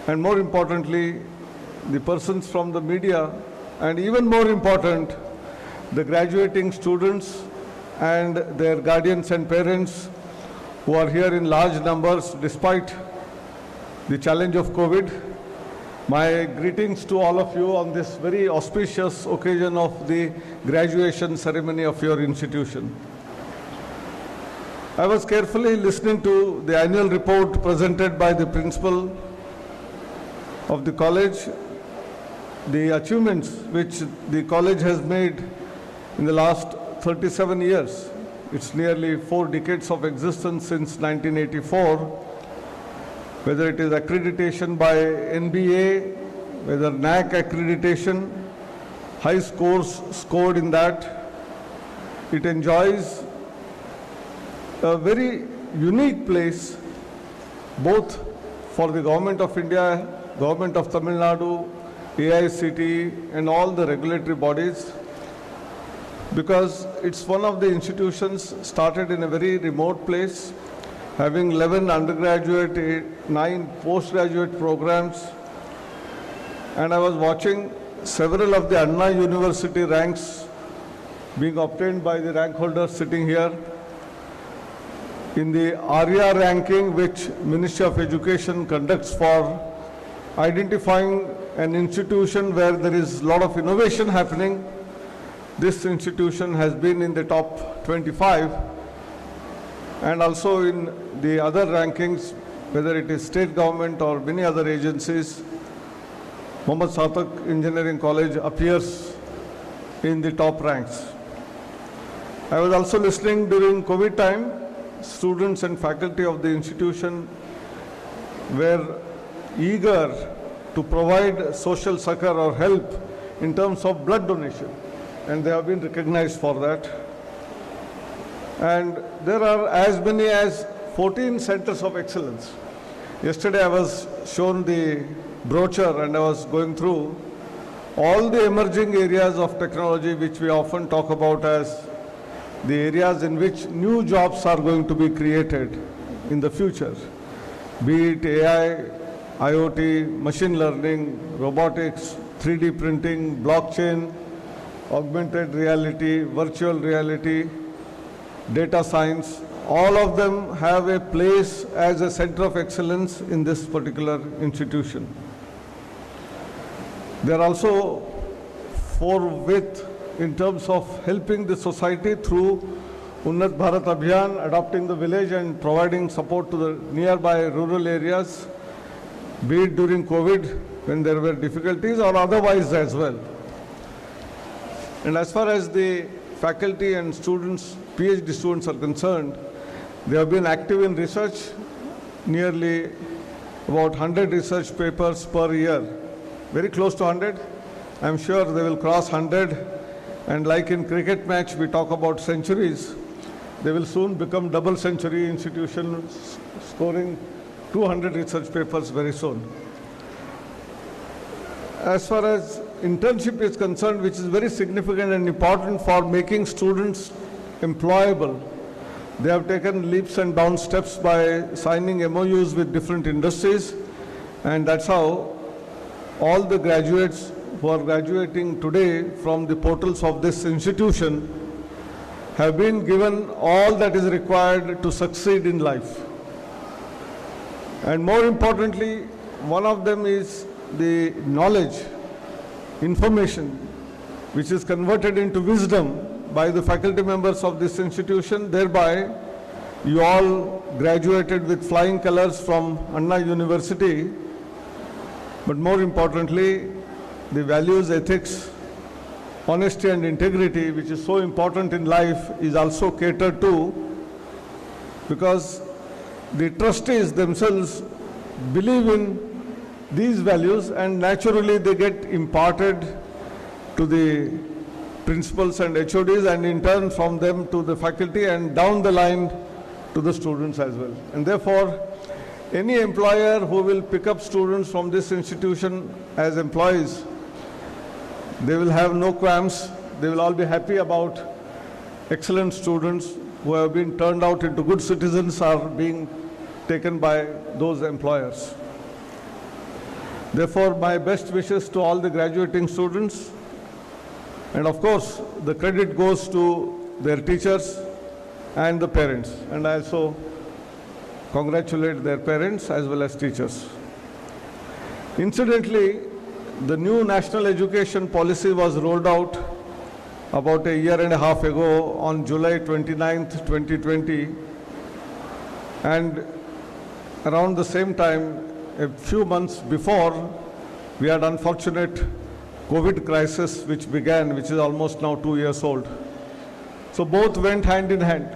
and more importantly, the persons from the media, and even more important, the graduating students and their guardians and parents who are here in large numbers despite the challenge of COVID. My greetings to all of you on this very auspicious occasion of the graduation ceremony of your institution. I was carefully listening to the annual report presented by the principal of the college, the achievements which the college has made in the last 37 years. It's nearly 4 decades of existence since 1984, whether it is accreditation by NBA, whether NAC accreditation, high scores scored in that. It enjoys a very unique place both for the Government of India, Government of Tamil Nadu, AICTE and all the regulatory bodies, because it's one of the institutions started in a very remote place, having 11 undergraduate, 9 postgraduate programs. And I was watching several of the Anna University ranks being obtained by the rank holders sitting here. In the ARIA ranking, which Ministry of Education conducts for identifying an institution where there is a lot of innovation happening, this institution has been in the top 25, and also in the other rankings, whether it is state government or many other agencies, Mohamed Sathak Engineering College appears in the top ranks. I was also listening during COVID time. Students and faculty of the institution were eager to provide social succor or help in terms of blood donation, and they have been recognized for that. And there are as many as 14 centers of excellence. Yesterday I was shown the brochure and I was going through all the emerging areas of technology which we often talk about as the areas in which new jobs are going to be created in the future, be it AI, IoT, machine learning, robotics, 3D printing, blockchain, augmented reality, virtual reality, data science, all of them have a place as a center of excellence in this particular institution. They are also forthwith in terms of helping the society through Unnat Bharat Abhiyan, adopting the village and providing support to the nearby rural areas, be it during COVID when there were difficulties or otherwise as well. And as far as the faculty and students, PhD students are concerned, they have been active in research, nearly about 100 research papers per year, very close to 100. I'm sure they will cross 100, and like in cricket match we talk about centuries, they will soon become double century institutions scoring 200 research papers very soon. As far as internship is concerned, which is very significant and important for making students employable, they have taken leaps and bounds steps by signing MOUs with different industries, and that's how all the graduates who are graduating today from the portals of this institution have been given all that is required to succeed in life. And more importantly, one of them is the knowledge, information, which is converted into wisdom by the faculty members of this institution. Thereby, you all graduated with flying colors from Anna University, but more importantly, the values, ethics, honesty and integrity, which is so important in life, is also catered to, because the trustees themselves believe in these values, and naturally they get imparted to the principals and HODs, and in turn from them to the faculty, and down the line to the students as well. And therefore, any employer who will pick up students from this institution as employees, they will have no qualms. They will all be happy about excellent students who have been turned out into good citizens are being taken by those employers. Therefore, my best wishes to all the graduating students, and of course, the credit goes to their teachers and the parents, and I also congratulate their parents as well as teachers. Incidentally, the new national education policy was rolled out about a year and a half ago on July 29th, 2020, and around the same time, a few months before, we had unfortunate COVID crisis which began, which is almost now 2 years old. So both went hand in hand.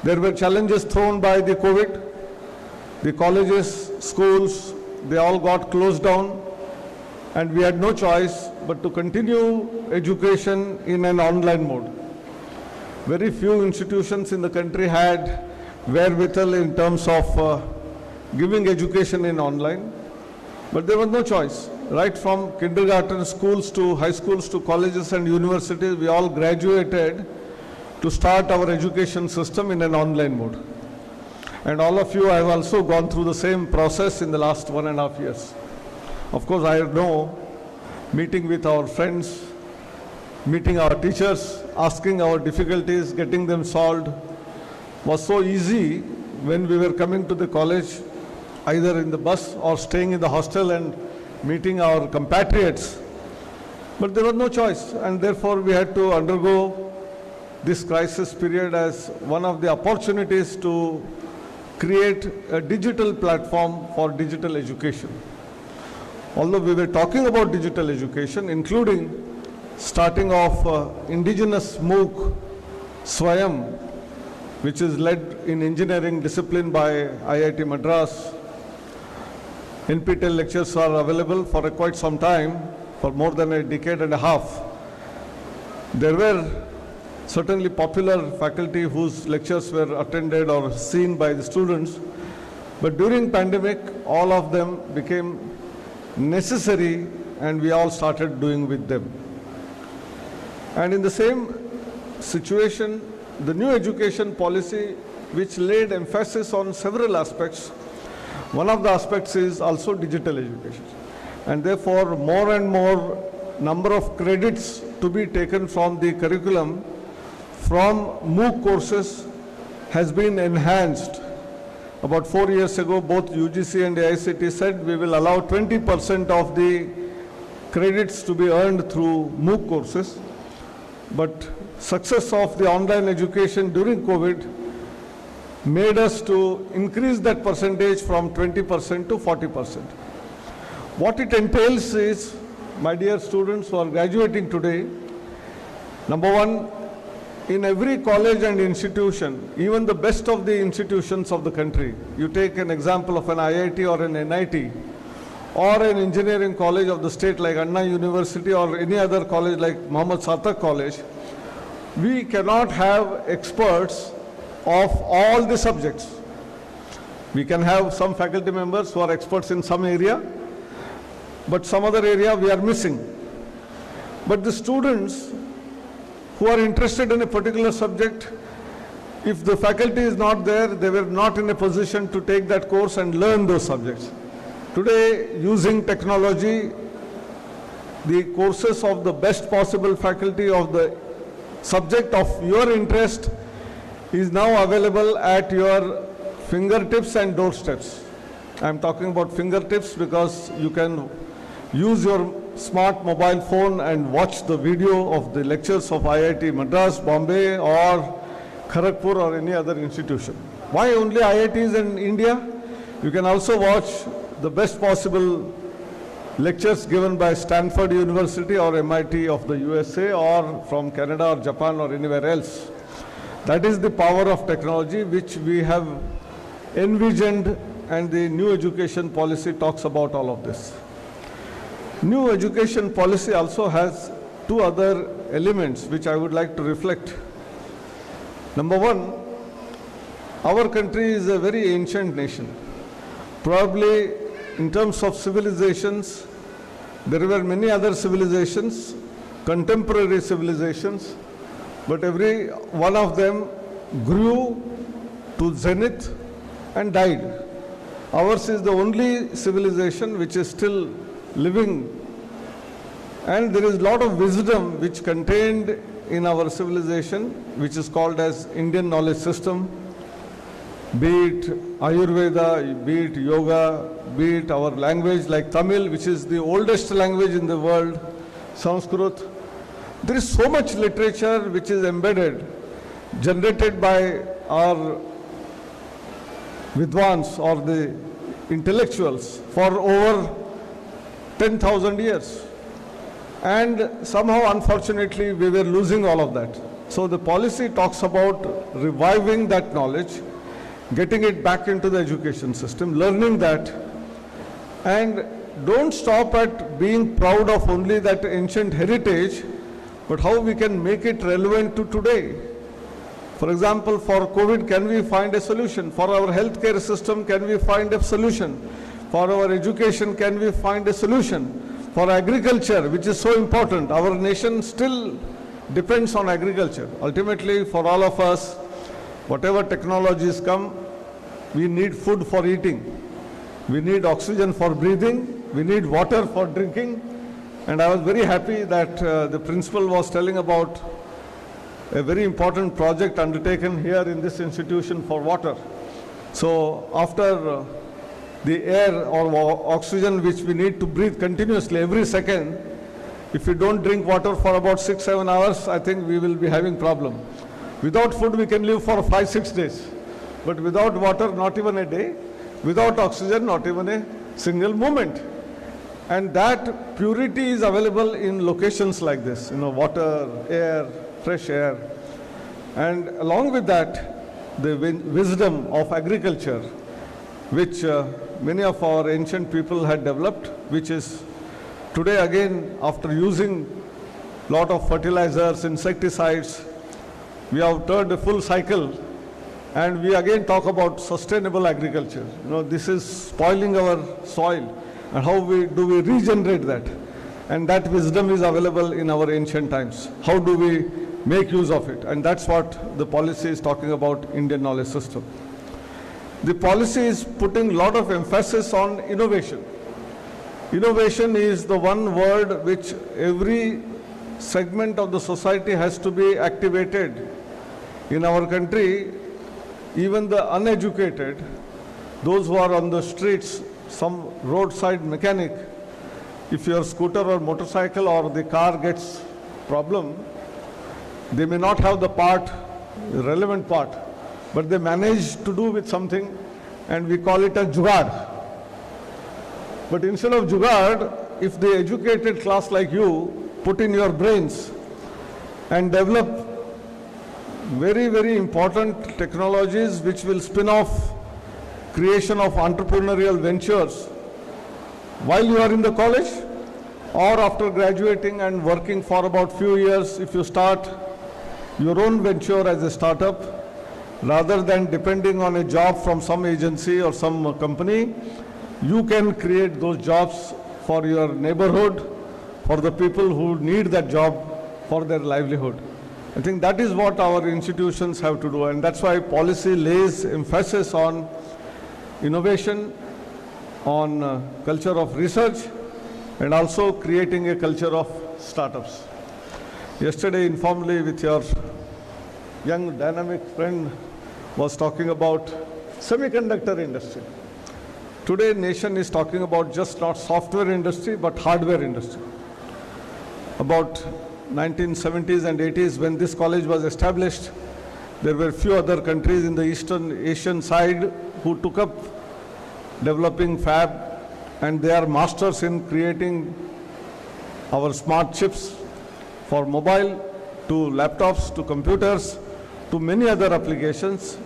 There were challenges thrown by the COVID. The colleges, schools, they all got closed down, and we had no choice but to continue education in an online mode. Very few institutions in the country had wherewithal in terms of giving education in online, but there was no choice. Right from kindergarten schools to high schools to colleges and universities, we all graduated to start our education system in an online mode. And all of you have also gone through the same process in the last 1.5 years. Of course, I know, meeting with our friends, meeting our teachers, asking our difficulties, getting them solved, was so easy when we were coming to the college, either in the bus or staying in the hostel and meeting our compatriots. But there was no choice, and therefore we had to undergo this crisis period as one of the opportunities to create a digital platform for digital education. Although we were talking about digital education, including starting off indigenous MOOC Swayam, which is led in engineering discipline by IIT Madras. NPTEL lectures are available for quite some time, for more than a decade and a half. There were certainly popular faculty whose lectures were attended or seen by the students, but during pandemic, all of them became necessary, and we all started doing with them. And in the same situation, the new education policy, which laid emphasis on several aspects, one of the aspects is also digital education. And therefore, more and more number of credits to be taken from the curriculum from MOOC courses has been enhanced. About 4 years ago, both UGC and AICTE said we will allow 20% of the credits to be earned through MOOC courses. But success of the online education during COVID made us to increase that percentage from 20% to 40%. What it entails is, my dear students who are graduating today, number one, in every college and institution, even the best of the institutions of the country, you take an example of an IIT or an NIT or an engineering college of the state like Anna University or any other college like Mohamed Sathak College, we cannot have experts of all the subjects. We can have some faculty members who are experts in some area, but some other area we are missing. But the students who are interested in a particular subject, if the faculty is not there, they were not in a position to take that course and learn those subjects. Today, using technology, the courses of the best possible faculty of the subject of your interest is now available at your fingertips and doorsteps. I'm talking about fingertips because you can use your smart mobile phone and watch the video of the lectures of IIT Madras, Bombay or Kharagpur or any other institution. Why only IITs in India? You can also watch the best possible lectures given by Stanford University or MIT of the USA or from Canada or Japan or anywhere else. That is the power of technology which we have envisioned, and the new education policy talks about all of this. New education policy also has two other elements which I would like to reflect. Number one, our country is a very ancient nation. Probably in terms of civilizations, there were many other civilizations, contemporary civilizations, but every one of them grew to zenith and died. Ours is the only civilization which is still living, and there is a lot of wisdom which contained in our civilization, which is called as Indian knowledge system, be it Ayurveda, be it yoga, be it our language like Tamil, which is the oldest language in the world, Sanskrit. There is so much literature which is embedded, generated by our Vidwans or the intellectuals for over 10,000 years. And somehow, unfortunately, we were losing all of that. So the policy talks about reviving that knowledge, getting it back into the education system, learning that, and don't stop at being proud of only that ancient heritage, but how we can make it relevant to today. For example, for COVID, can we find a solution? For our healthcare system, can we find a solution? For our education, can we find a solution? For agriculture, which is so important, our nation still depends on agriculture. Ultimately, for all of us, whatever technologies come, we need food for eating. We need oxygen for breathing. We need water for drinking. And I was very happy that the principal was telling about a very important project undertaken here in this institution for water. So after the air or oxygen which we need to breathe continuously every second, if we don't drink water for about 6-7 hours, I think we will be having problem. Without food we can live for 5-6 days, but without water not even a day, without oxygen not even a single moment. And that purity is available in locations like this, water, air, fresh air. And along with that, the wisdom of agriculture, which many of our ancient people had developed, which is today again, after using a lot of fertilizers, insecticides, we have turned a full cycle, and we again talk about sustainable agriculture. This is spoiling our soil, and how do we regenerate that? And that wisdom is available in our ancient times. How do we make use of it? And that's what the policy is talking about, Indian knowledge system. The policy is putting a lot of emphasis on innovation. Innovation is the one word which every segment of the society has to be activated In our country, even the uneducated, those who are on the streets, some roadside mechanic, if your scooter or motorcycle or the car gets problem, they may not have the part, the relevant part, but they manage to do with something, and we call it a jugaad. But instead of jugaad, if the educated class like you put in your brains and develop very, very important technologies which will spin off creation of entrepreneurial ventures while you are in the college or after graduating and working for about few years, if you start your own venture as a startup, rather than depending on a job from some agency or some company, you can create those jobs for your neighborhood, for the people who need that job for their livelihood. I think that is what our institutions have to do, and that's why policy lays emphasis on innovation, on culture of research, and also creating a culture of startups. Yesterday, informally, with your young dynamic friend was talking about semiconductor industry. Today, nation is talking about just not software industry, but hardware industry. About 1970s and 80s, when this college was established, there were few other countries in the Eastern Asian side who took up developing fab, and they are masters in creating our smart chips for mobile, to laptops, to computers, to many other applications.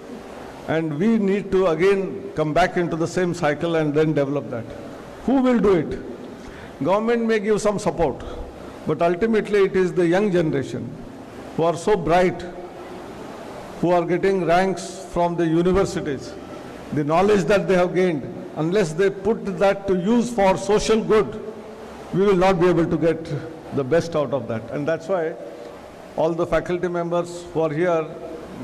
And we need to again come back into the same cycle and then develop that. Who will do it? Government may give some support, but ultimately it is the young generation who are so bright, who are getting ranks from the universities. The knowledge that they have gained, unless they put that to use for social good, we will not be able to get the best out of that. And that's why all the faculty members who are here,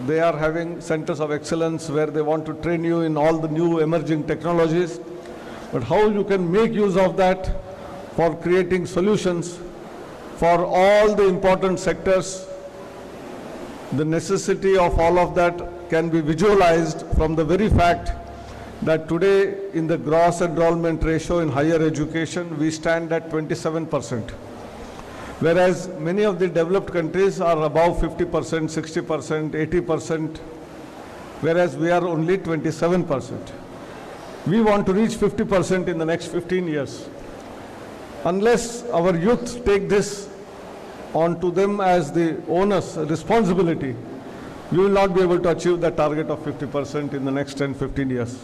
they are having centers of excellence where they want to train you in all the new emerging technologies. But how you can make use of that for creating solutions for all the important sectors, the necessity of all of that can be visualized from the very fact that today in the gross enrollment ratio in higher education, we stand at 27%. Whereas many of the developed countries are above 50%, 60%, 80%, whereas we are only 27%. We want to reach 50% in the next 15 years. Unless our youth take this onto them as the onus, responsibility, we will not be able to achieve the target of 50% in the next 10, 15 years.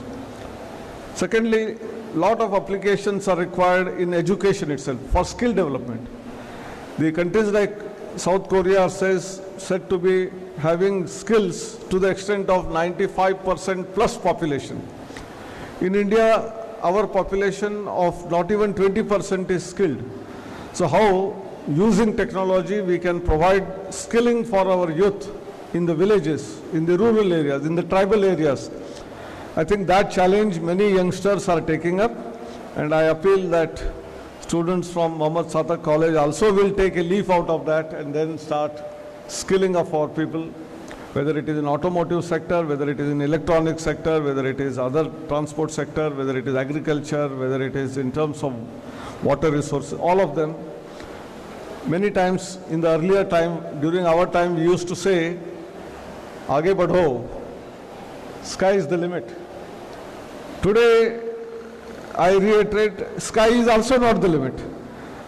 Secondly, a lot of applications are required in education itself for skill development. The countries like South Korea are said to be having skills to the extent of 95% plus population. In India, our population of not even 20% is skilled. So how, using technology, we can provide skilling for our youth in the villages, in the rural areas, in the tribal areas. I think that challenge many youngsters are taking up, and I appeal that students from Mohamed Sathak College also will take a leaf out of that and then start skilling up our people, whether it is in automotive sector, whether it is in electronic sector, whether it is other transport sector, whether it is agriculture, whether it is in terms of water resources, all of them. Many times in the earlier time, during our time, we used to say, "Aage badho, sky is the limit." Today, I reiterate, sky is also not the limit.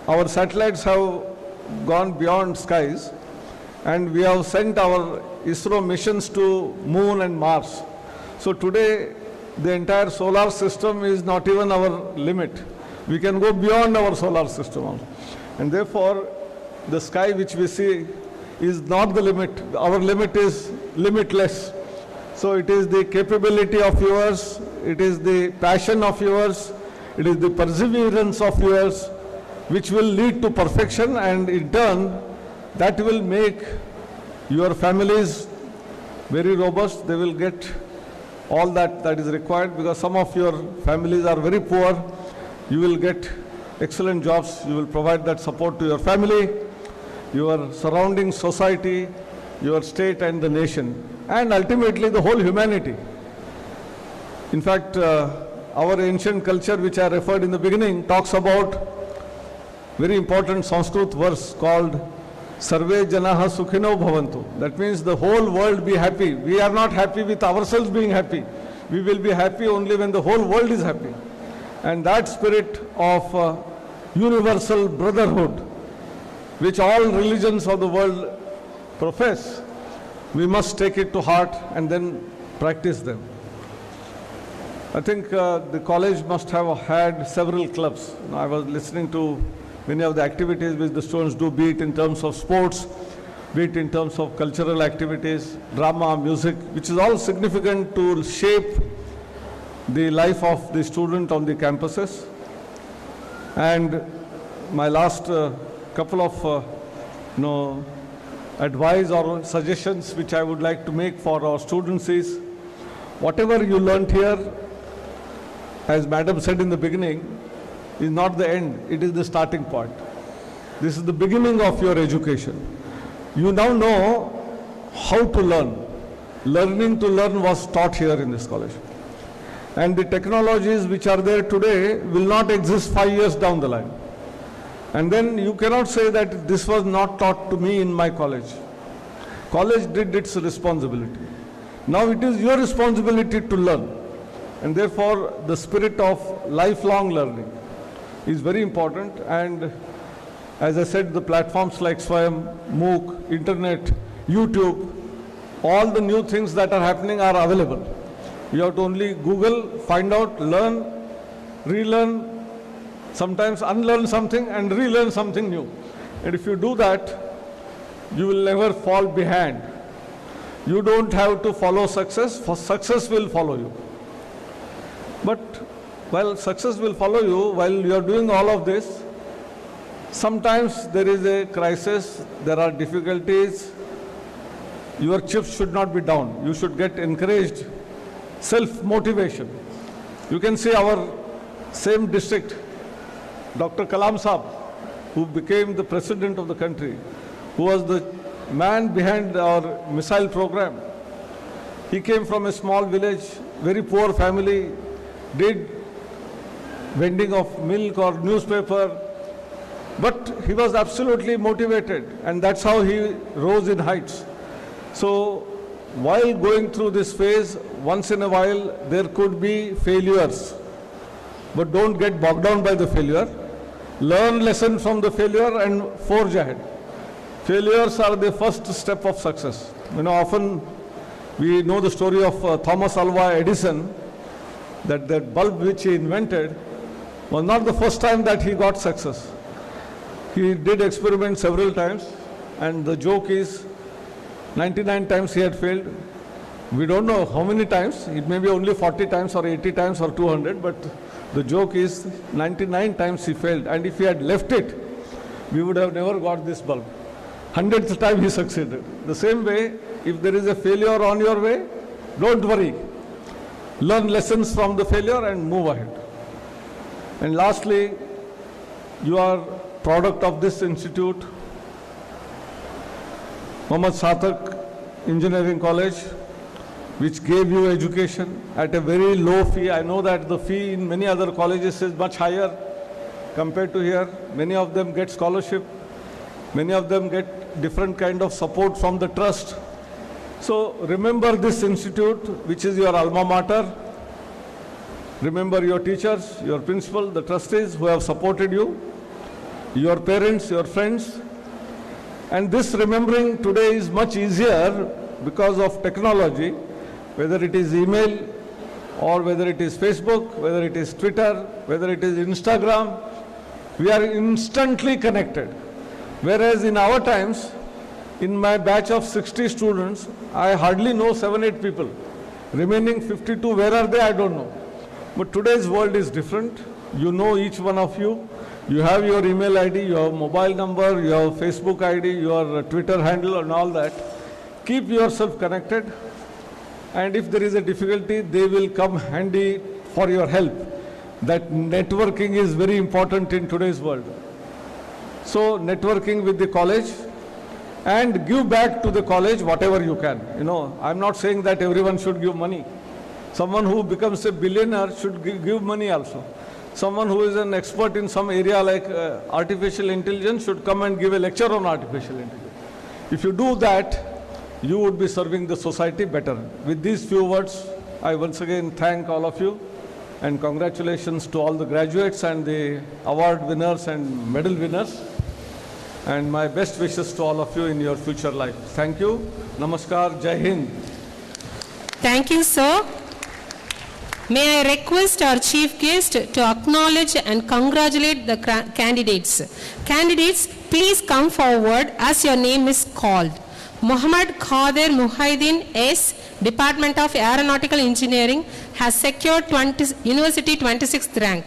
Our satellites have gone beyond skies, and we have sent our ISRO missions to Moon and Mars. So today, the entire solar system is not even our limit. We can go beyond our solar system also. And therefore, the sky which we see is not the limit. Our limit is limitless. So it is the capability of yours, it is the passion of yours, it is the perseverance of yours which will lead to perfection, and in turn that will make your families very robust. They will get all that is required, because some of your families are very poor. You will get excellent jobs, you will provide that support to your family, your surrounding society, your state and the nation. and ultimately the whole humanity. In fact, our ancient culture, which I referred in the beginning, talks about very important Sanskrit verse called Sarve Janaha Sukhino Bhavantu. That means the whole world be happy. We are not happy with ourselves being happy. We will be happy only when the whole world is happy. And that spirit of universal brotherhood, which all religions of the world profess, we must take it to heart and then practice them. I think the college must have had several clubs. I was listening to many of the activities which the students do, be it in terms of sports, be it in terms of cultural activities, drama, music, which is all significant to shape the life of the student on the campuses. And my last couple of advice or suggestions which I would like to make for our students is, whatever you learnt here, as Madam said in the beginning, is not the end, it is the starting point. This is the beginning of your education. You now know how to learn. Learning to learn was taught here in this college. And the technologies which are there today will not exist 5 years down the line. And then you cannot say that this was not taught to me in my college. College did its responsibility. Now it is your responsibility to learn. And therefore, the spirit of lifelong learning is very important. And as I said, the platforms like Swayam, MOOC, Internet, YouTube, all the new things that are happening are available. You have to only Google, find out, learn, relearn, sometimes unlearn something and relearn something new. And if you do that, you will never fall behind. You don't have to follow success, for success will follow you. But while success will follow you, while you are doing all of this, sometimes there is a crisis, there are difficulties. Your chips should not be down. You should get encouraged. Self-motivation. You can see our same district, Dr. Kalam Saab, who became the president of the country, who was the man behind our missile program. He came from a small village, very poor family, did vending of milk or newspaper, but he was absolutely motivated, and that's how he rose in heights. So while going through this phase, once in a while there could be failures, but don't get bogged down by the failure. Learn lesson from the failure and forge ahead. Failures are the first step of success. Often we know the story of Thomas Alva Edison, that bulb which he invented was not the first time that he got success. He did experiment several times, and the joke is 99 times he had failed. We don't know how many times. It may be only 40 times or 80 times or 200, but the joke is 99 times he failed. And if he had left it, we would have never got this bulb. 100th time he succeeded. The same way, if there is a failure on your way, don't worry. Learn lessons from the failure and move ahead. And lastly, you are product of this institute, Mohamed Sathak Engineering College, which gave you education at a very low fee. I know that the fee in many other colleges is much higher compared to here. Many of them get scholarship. Many of them get different kind of support from the trust. So remember this institute, which is your alma mater. Remember your teachers, your principal, the trustees who have supported you, your parents, your friends. And this remembering today is much easier because of technology, whether it is email or whether it is Facebook, whether it is Twitter, whether it is Instagram. We are instantly connected. Whereas in our times, in my batch of 60 students, I hardly know 7-8 people. Remaining 52, where are they? I don't know. But today's world is different. You know each one of you. You have your email ID, your mobile number, your Facebook ID, your Twitter handle and all that. Keep yourself connected. And if there is a difficulty, they will come handy for your help. That networking is very important in today's world. So networking with the college and give back to the college whatever you can. You know, I'm not saying that everyone should give money. Someone who becomes a billionaire should give money also. Someone who is an expert in some area like artificial intelligence should come and give a lecture on artificial intelligence. If you do that, you would be serving the society better. With these few words, I once again thank all of you and congratulations to all the graduates and the award winners and medal winners. And my best wishes to all of you in your future life. Thank you. Namaskar. Jai Hind. Thank you, sir. May I request our chief guest to acknowledge and congratulate the candidates. Candidates, please come forward as your name is called. Mohamed Khader Muhaidin S, Department of Aeronautical Engineering, has secured University 26th rank.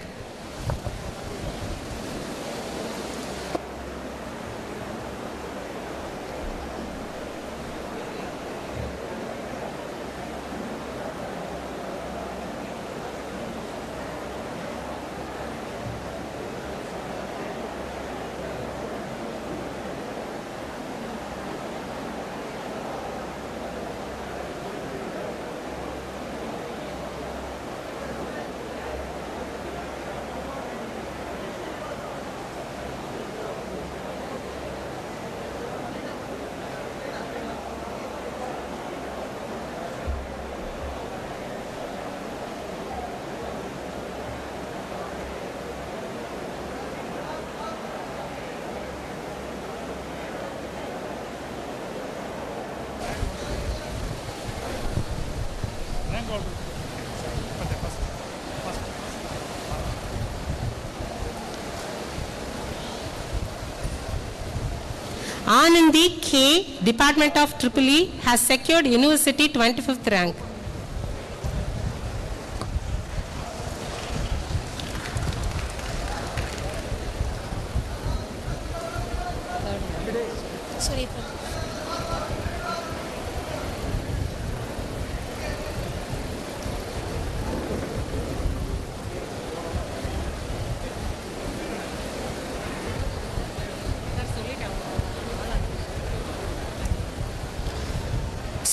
Anandi K, Department of EEE, has secured University 25th rank. Sorry.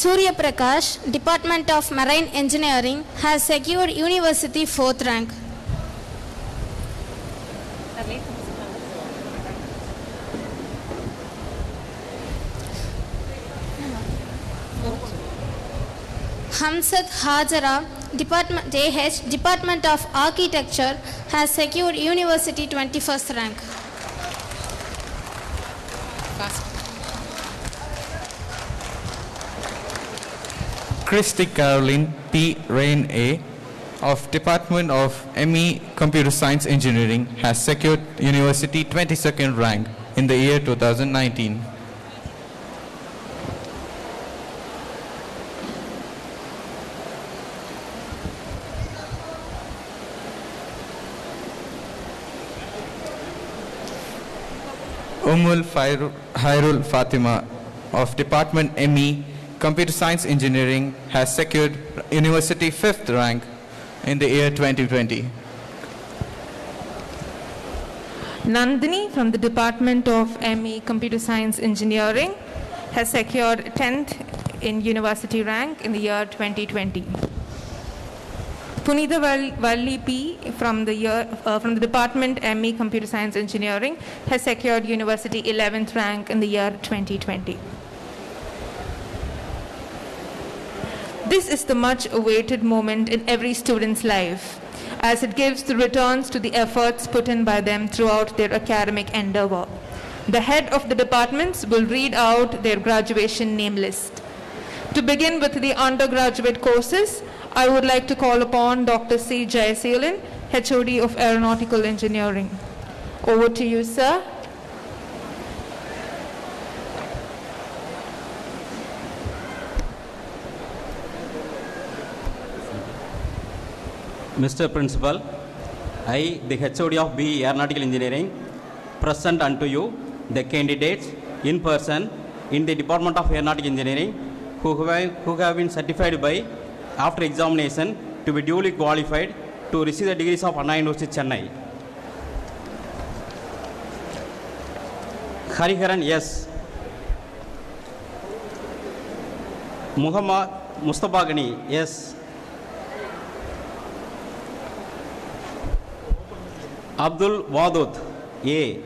Surya Prakash, Department of Marine Engineering, has secured University 4th rank. Hamsat Hajara, Department of Architecture, has secured University 21st rank. Christy Caroline P. Rain A of Department of ME Computer Science Engineering has secured University 22nd rank in the year 2019. Hairul Fatima of Department ME Computer Science Engineering has secured University 5th rank in the year 2020. Nandini from the Department of ME Computer Science Engineering has secured 10th in university rank in the year 2020. Punita Valli P from the Department ME Computer Science Engineering has secured University 11th rank in the year 2020. This is the much awaited moment in every student's life, as it gives the returns to the efforts put in by them throughout their academic endeavor. The head of the departments will read out their graduation name list. To begin with the undergraduate courses, I would like to call upon Dr. C. Jayaseelan, HOD of Aeronautical Engineering. Over to you, sir. Mr. Principal, I, the HOD of BE Aeronautical Engineering, present unto you the candidates in person in the Department of Aeronautical Engineering who have been certified by, after examination, to be duly qualified to receive the degrees of Anna University, Chennai. Hariharan, yes. Muhammad Mustafa Gani, yes. Abdul Wadud, A.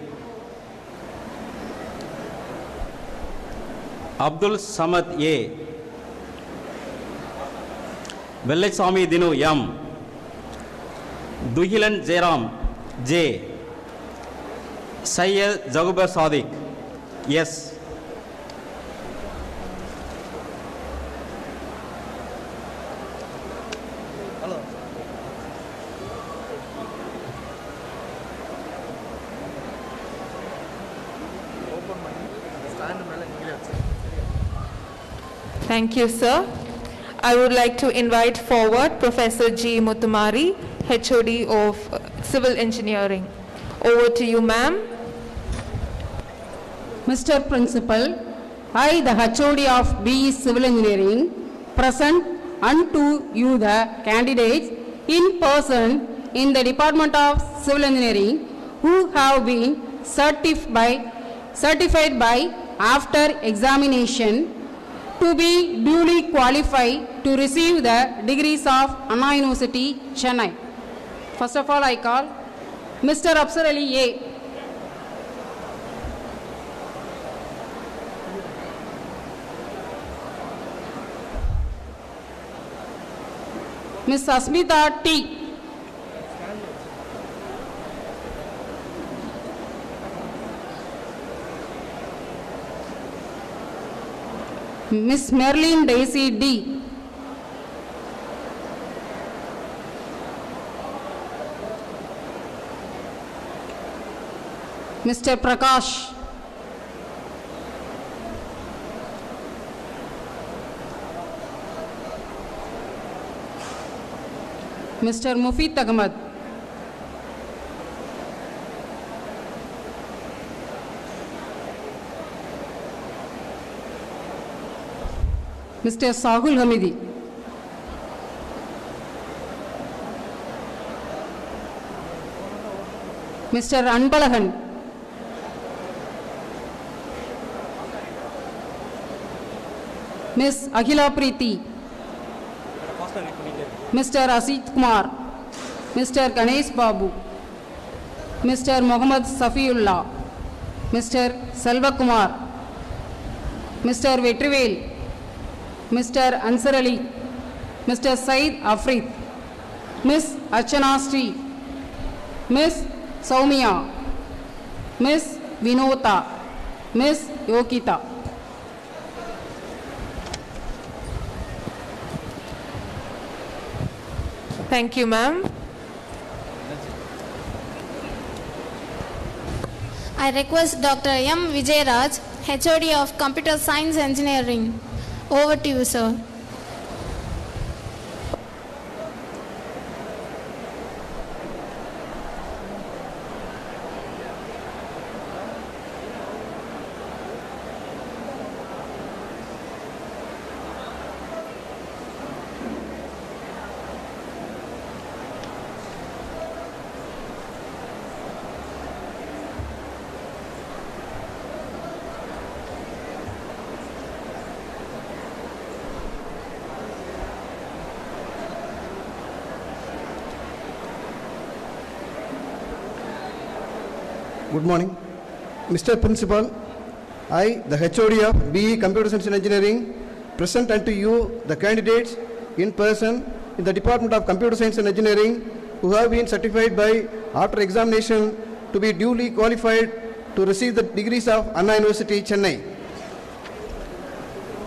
Abdul Samad, A. Vellachsami Dinu, M. Duhilan Jairam, J. Sayyid Zagubar Sadiq, yes. Thank you, sir. I would like to invite forward Professor G. Mutumari, HOD of Civil Engineering. Over to you, ma'am. Mr. Principal, I, the HOD of BE Civil Engineering, present unto you the candidates in person in the Department of Civil Engineering who have been certified by after examination to be duly qualified to receive the degrees of Anna University, Chennai. First of all, I call Mr. Afsar Ali A. Ms. Asmita T. Miss Merlin Daisy D. Mr. Prakash. Mr. Mufid Ahmad. Mr. Sahul Hamidi. Mr. Anbalahan. Ms. Akhila Preeti. Mr. Asit Kumar. Mr. Ganesh Babu. Mr. Mohamed Safiullah. Mr. Selva Kumar. Mr. Vetrivel. Mr. Ansar Ali, Mr. Said Afrid, Miss Archana Sri, Miss Soumya, Miss Vinota, Miss Yokita. Thank you, ma'am. I request Dr. M. Vijayaraj, HOD of Computer Science Engineering. Over to you, sir. Good morning. Mr. Principal, I, the HOD of BE Computer Science and Engineering, present unto you the candidates in person in the Department of Computer Science and Engineering who have been certified by after examination to be duly qualified to receive the degrees of Anna University, Chennai.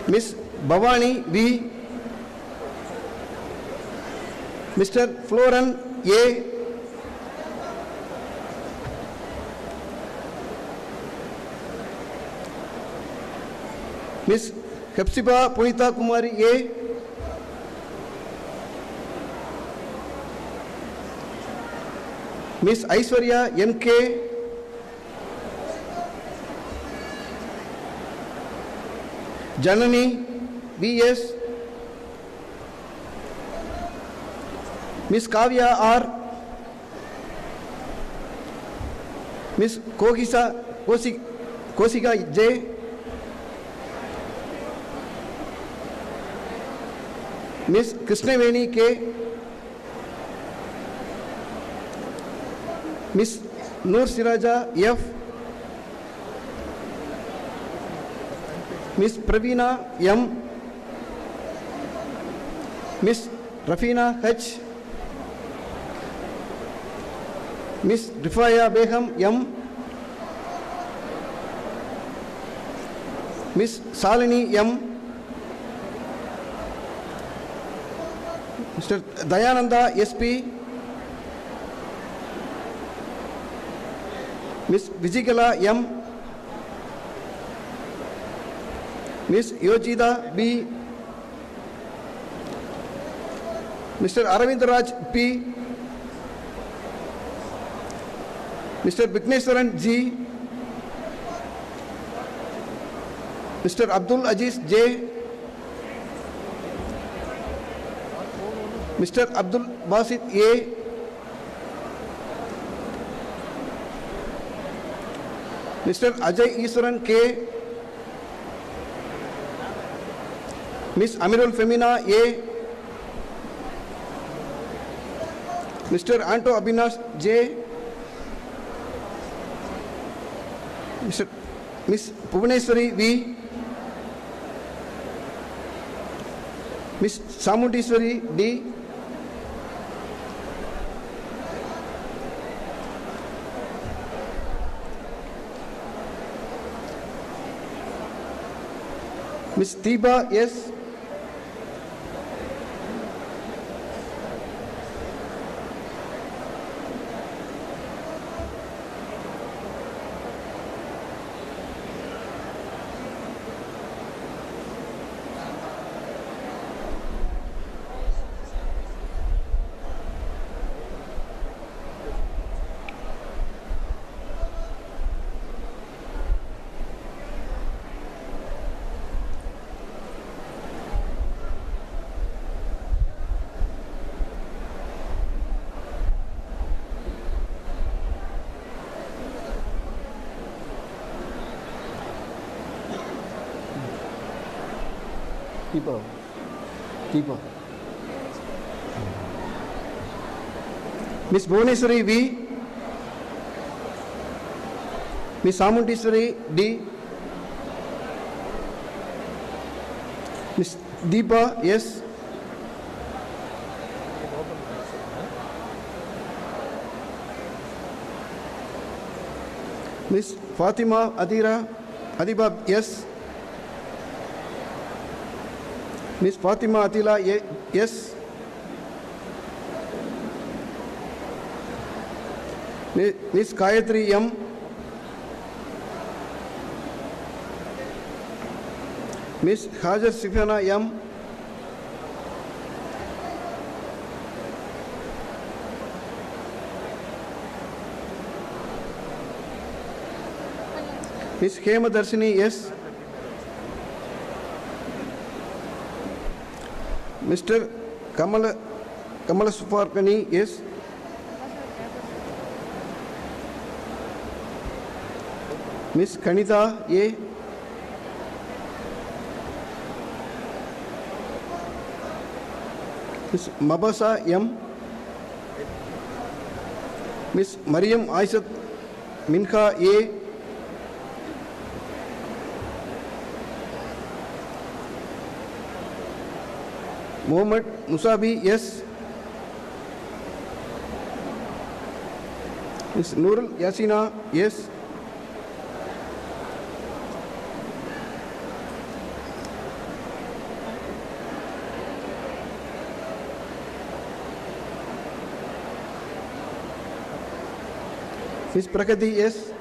Ms. Bhavani V. Mr. Floran A. Ms. Hepsiba Punita Kumari A. Ms. Aishwarya N.K. Janani V.S. Ms. Kavya R. Ms. Kosika J. Miss Krishnaveni K. Miss Noor Siraja F. Miss Pravina M. Miss Rafina H. Miss Rifaya Begum M. Miss Salini M. Mr. Dayananda SP. Miss Vijigala M. Miss Yojida B. Mr. Aravindraj P. Mr. Vigneswaran G. Mr. Abdul Aziz J. Mr. Abdul Basit A. Mr. Ajay Iswaran K. Miss Amirul Femina A. Mr. Anto Abinash J. Miss Bhuvaneshwari V. Miss Samundishwari D. Miss Tiba S. Keeper. Miss Bhuvaneshwari V. Miss Samundishwari D. Miss Deepa S. Miss Fatima Adiba S. Miss Fatima Atila yes. Miss Gayatri M. Miss Hajar Sifana M. Miss Hema Darshini S. Mr. Kamala Suparkani is Miss Kanita A. Miss Mabasa M. Miss Mariam Aishat Minka A. Mohamed Musabi yes. Miss Nurul Yasina yes. Miss Prakati yes.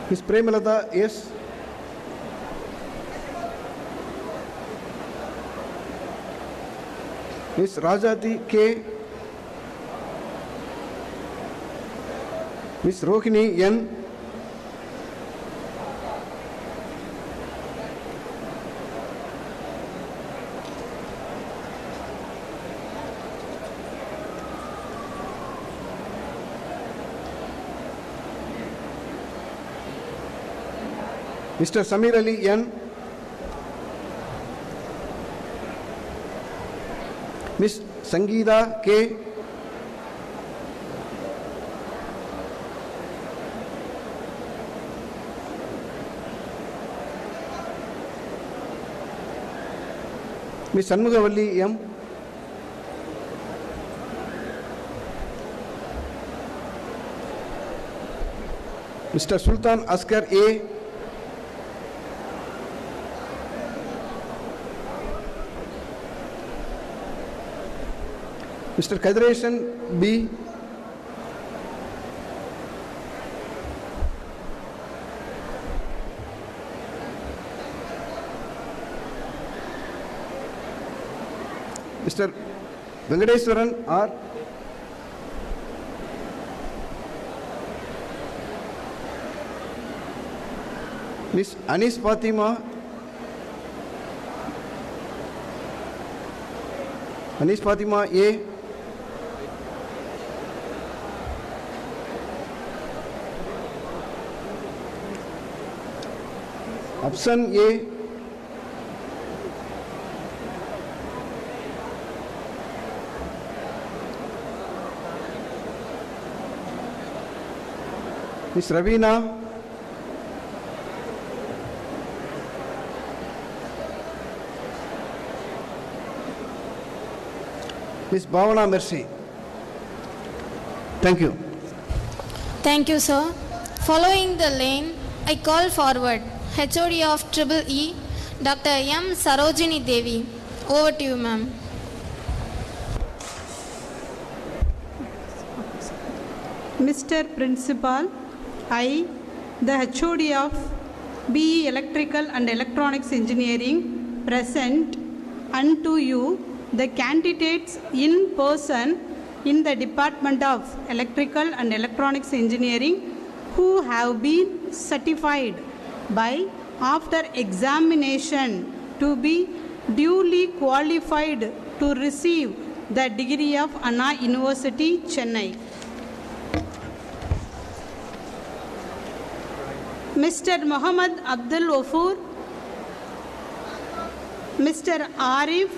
Miss Premalata yes. Miss Rajati K. Miss Rohini N. Mr. Samir Ali N, Miss Sangeeta K, Miss Sanmugavalli M, Mr. Sultan Askar A, Mr. Kadreshan B, Mr. Venkateswaran R, Miss Anis Fatima, A, Absan A, Miss Ravina, Miss Bhavana Mercy. Thank you. Thank you, sir. Following the lane, I call forward HOD of Triple E, Dr. M. Sarojini Devi. Over to you, ma'am. Mr. Principal, I, the HOD of BE Electrical and Electronics Engineering, present unto you the candidates in person in the Department of Electrical and Electronics Engineering who have been certified by after examination to be duly qualified to receive the degree of Anna University, Chennai. Mr. Mohamed Abdul Wafur, Mr. Arif,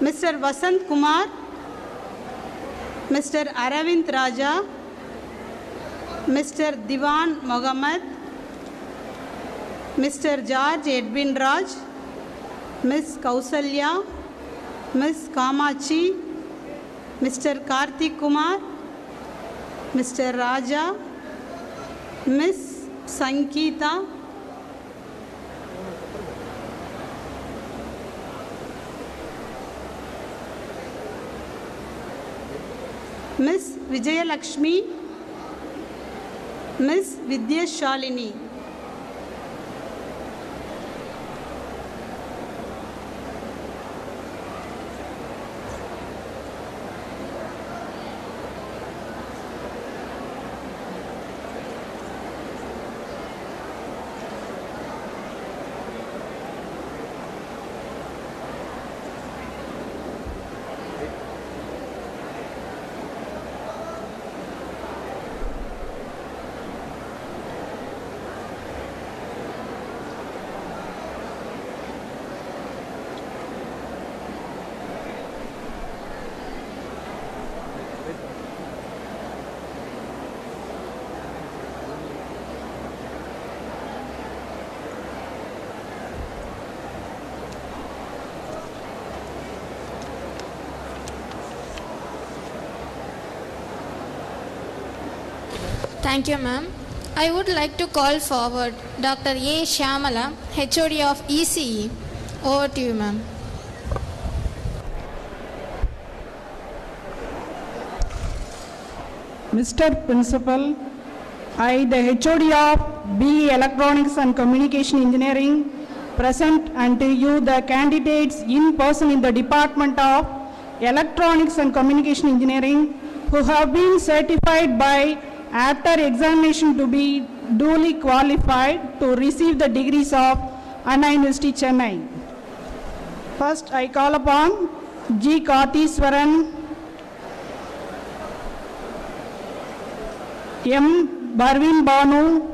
Mr. Vasant Kumar, Mr. Aravind Raja, Mr. Diwan Mohammed, Mr. George Edwin Raj, Ms. Kausalya, Ms. Kamachi, Mr. Karthik Kumar, Mr. Raja, Ms. Sangeeta, Ms. Vijayalakshmi, Ms. Vidyashalini. Thank you, ma'am. I would like to call forward Dr. A. Shyamala, HOD of ECE. Over to you, ma'am. Mr. Principal, I, the HOD of BE Electronics and Communication Engineering, present unto you the candidates in person in the Department of Electronics and Communication Engineering who have been certified by after examination to be duly qualified to receive the degrees of Anna University, Chennai. First, I call upon G. Kartheswaran, M. Barvin Banu,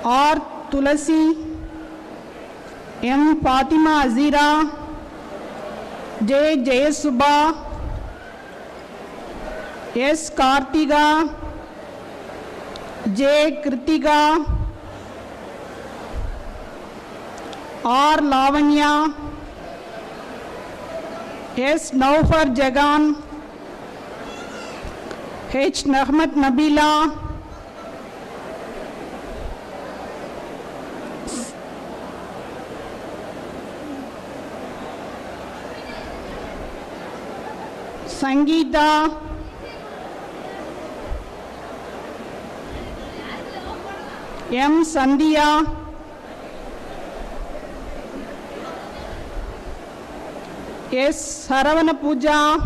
R. Tulasi, M. Fatima Azira, J. Jayasubha, S. Kartiga, J. Kritika, R. Lavanya, S. Naufar Jagan, H. Nahmat Nabila, Sangeeta, M. Sandhya, S. Saravana Pooja,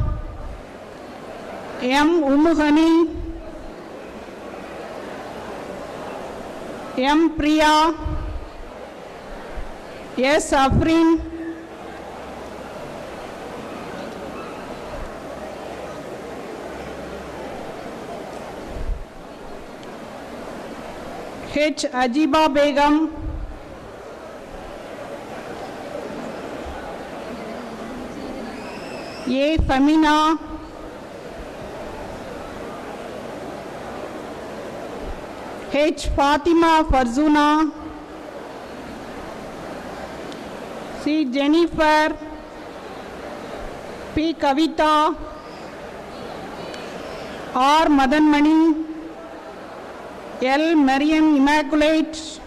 M. Umuhani, M. Priya, S. Afrin, H. Ajiba Begum, A. Famina, H. Fatima Farzuna, C. Jennifer, P. Kavita, R. Madan Mani, L. Mariam Immaculate,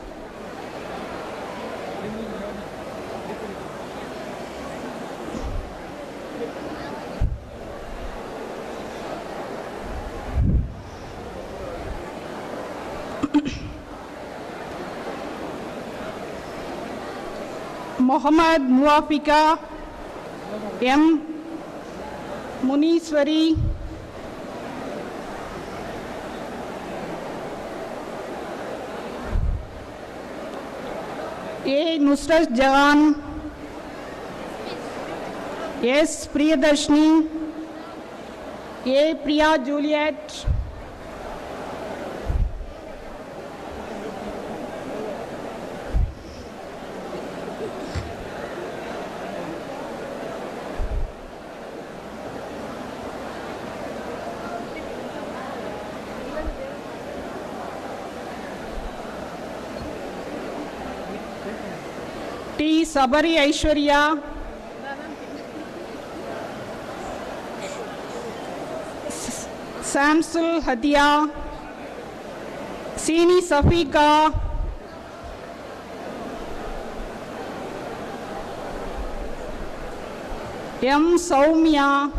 Mohamed Muafika, M. Muniswari, A. Nusrat Jahan, S. Priyadarshini, A. Priya Juliet, T. Sabari Aishwarya, Samsul Hadia, Sini Safika, M. Soumya,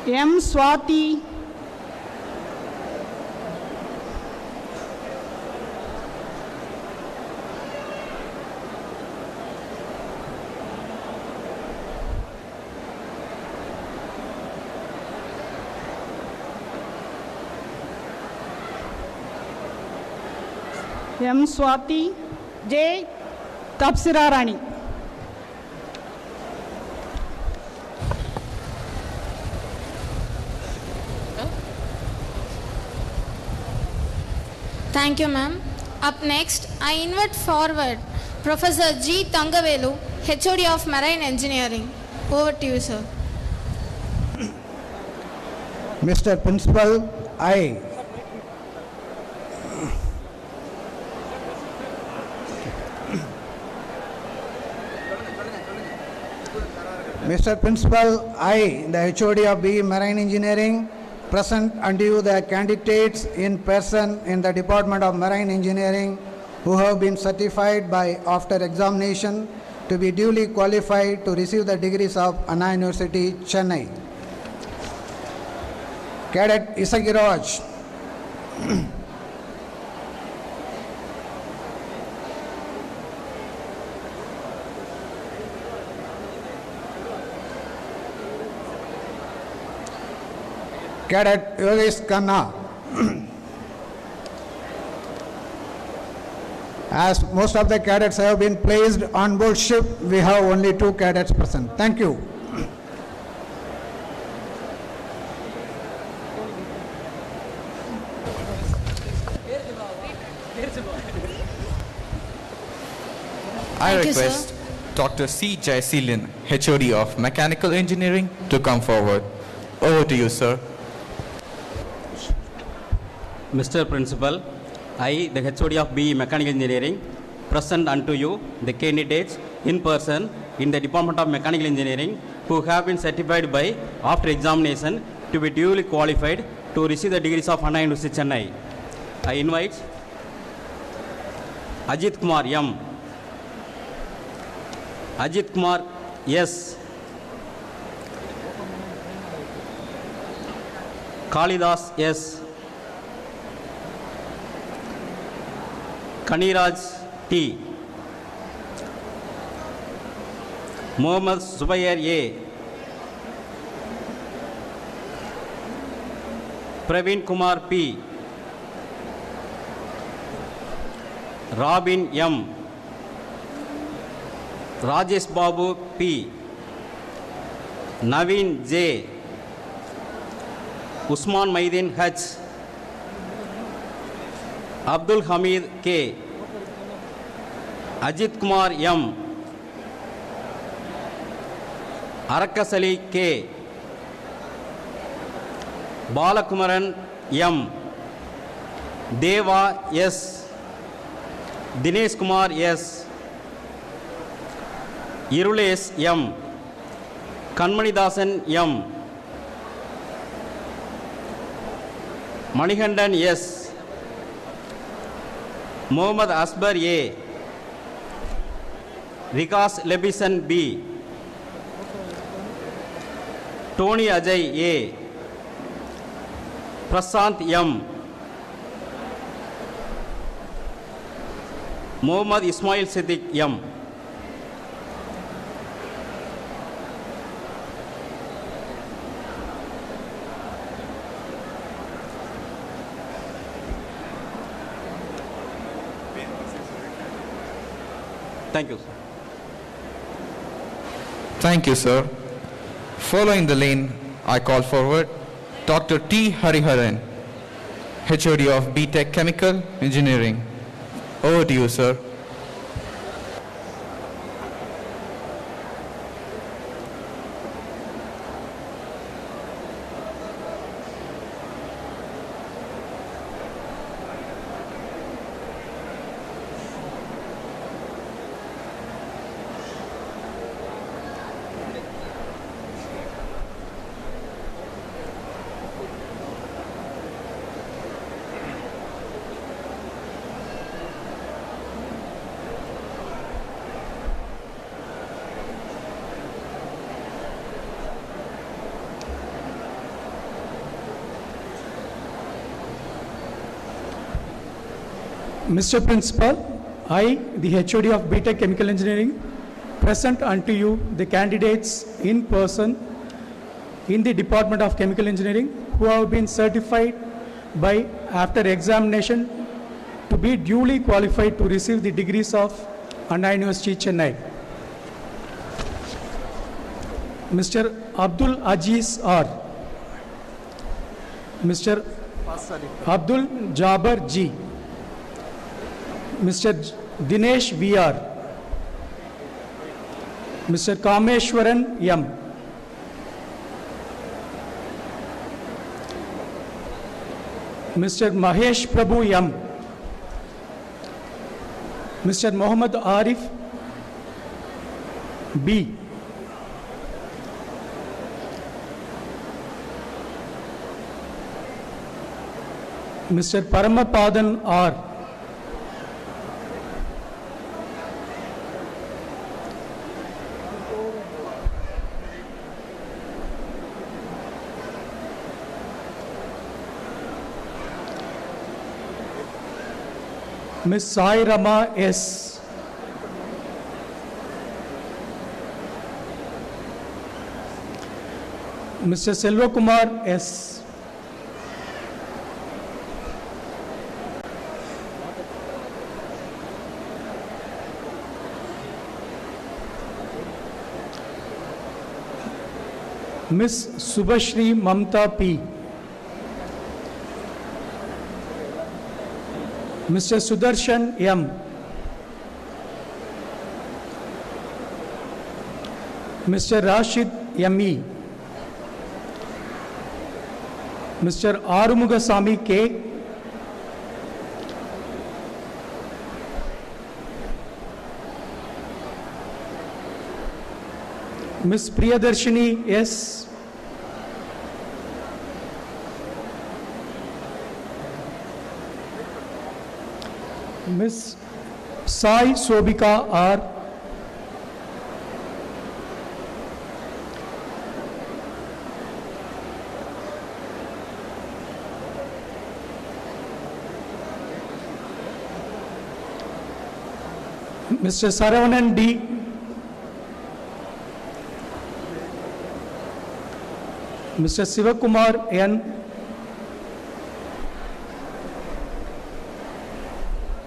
M. Swati, M. Swati, J. Tapsira Rani. Thank you, ma'am. Up next, I invite forward Professor G. Thangavelu, HOD of Marine Engineering. Over to you, sir. Mr. Principal, I. Mr. Principal, I, the HOD of BE Marine Engineering, present unto you the candidates in person in the Department of Marine Engineering who have been certified by after examination to be duly qualified to receive the degrees of Anna University, Chennai. Cadet Isagiraj. Cadet Yogesh Khanna. As most of the cadets have been placed on board ship, we have only 2 cadets present. Thank you. I request Dr. C. Jaiseelan, HOD of Mechanical Engineering, to come forward. Over to you, sir. Mr. Principal, I, the HOD of BE Mechanical Engineering, present unto you the candidates in person in the Department of Mechanical Engineering who have been certified by, after examination, to be duly qualified to receive the degrees of Anna University, Chennai. I invite Ajit Kumar M. Ajit Kumar S. Kalidas S. Kaniraj T. Mohamed Zubair A. Praveen Kumar P. Robin M. Rajesh Babu P. Naveen J. Usman Maidin H. Abdul Hamid K. Ajit Kumar M. Arakasali K. Balakumaran M. Deva S. Dinesh Kumar S. Irules M. Kanmanidasan M. Manikandan S. Mohamed Asbar A. Vikas Lebisan B. Tony Ajay A. Prasant M. Mohamed Ismail Siddiq M. Thank you, sir. Thank you, sir. Following the lane, I call forward Dr. T. Hariharan, HOD of BTech Chemical Engineering. Over to you, sir. Mr. Principal, I, the HOD of BTech Chemical Engineering, present unto you the candidates in person in the Department of Chemical Engineering who have been certified by, after examination, to be duly qualified to receive the degrees of Anna University, Chennai. Mr. Abdul Aziz R. Mr. Abdul Jabbar G. Mr. Dinesh VR, Mr. Kameshwaran M, Mr. Mahesh Prabhu M, Mr. Mohamed Arif B, Mr. Paramapadan R, Ms. Sai Rama S. Mr. Selva Kumar S. Miss Subhashri Mamta P. Mr. Sudarshan M. Mr. Rashid M.E. Mr. Arumugasamy K. Ms. Priyadarshini S. Ms. Sai Sobika R. Mr. Saravanan D. Mr. Sivakumar N.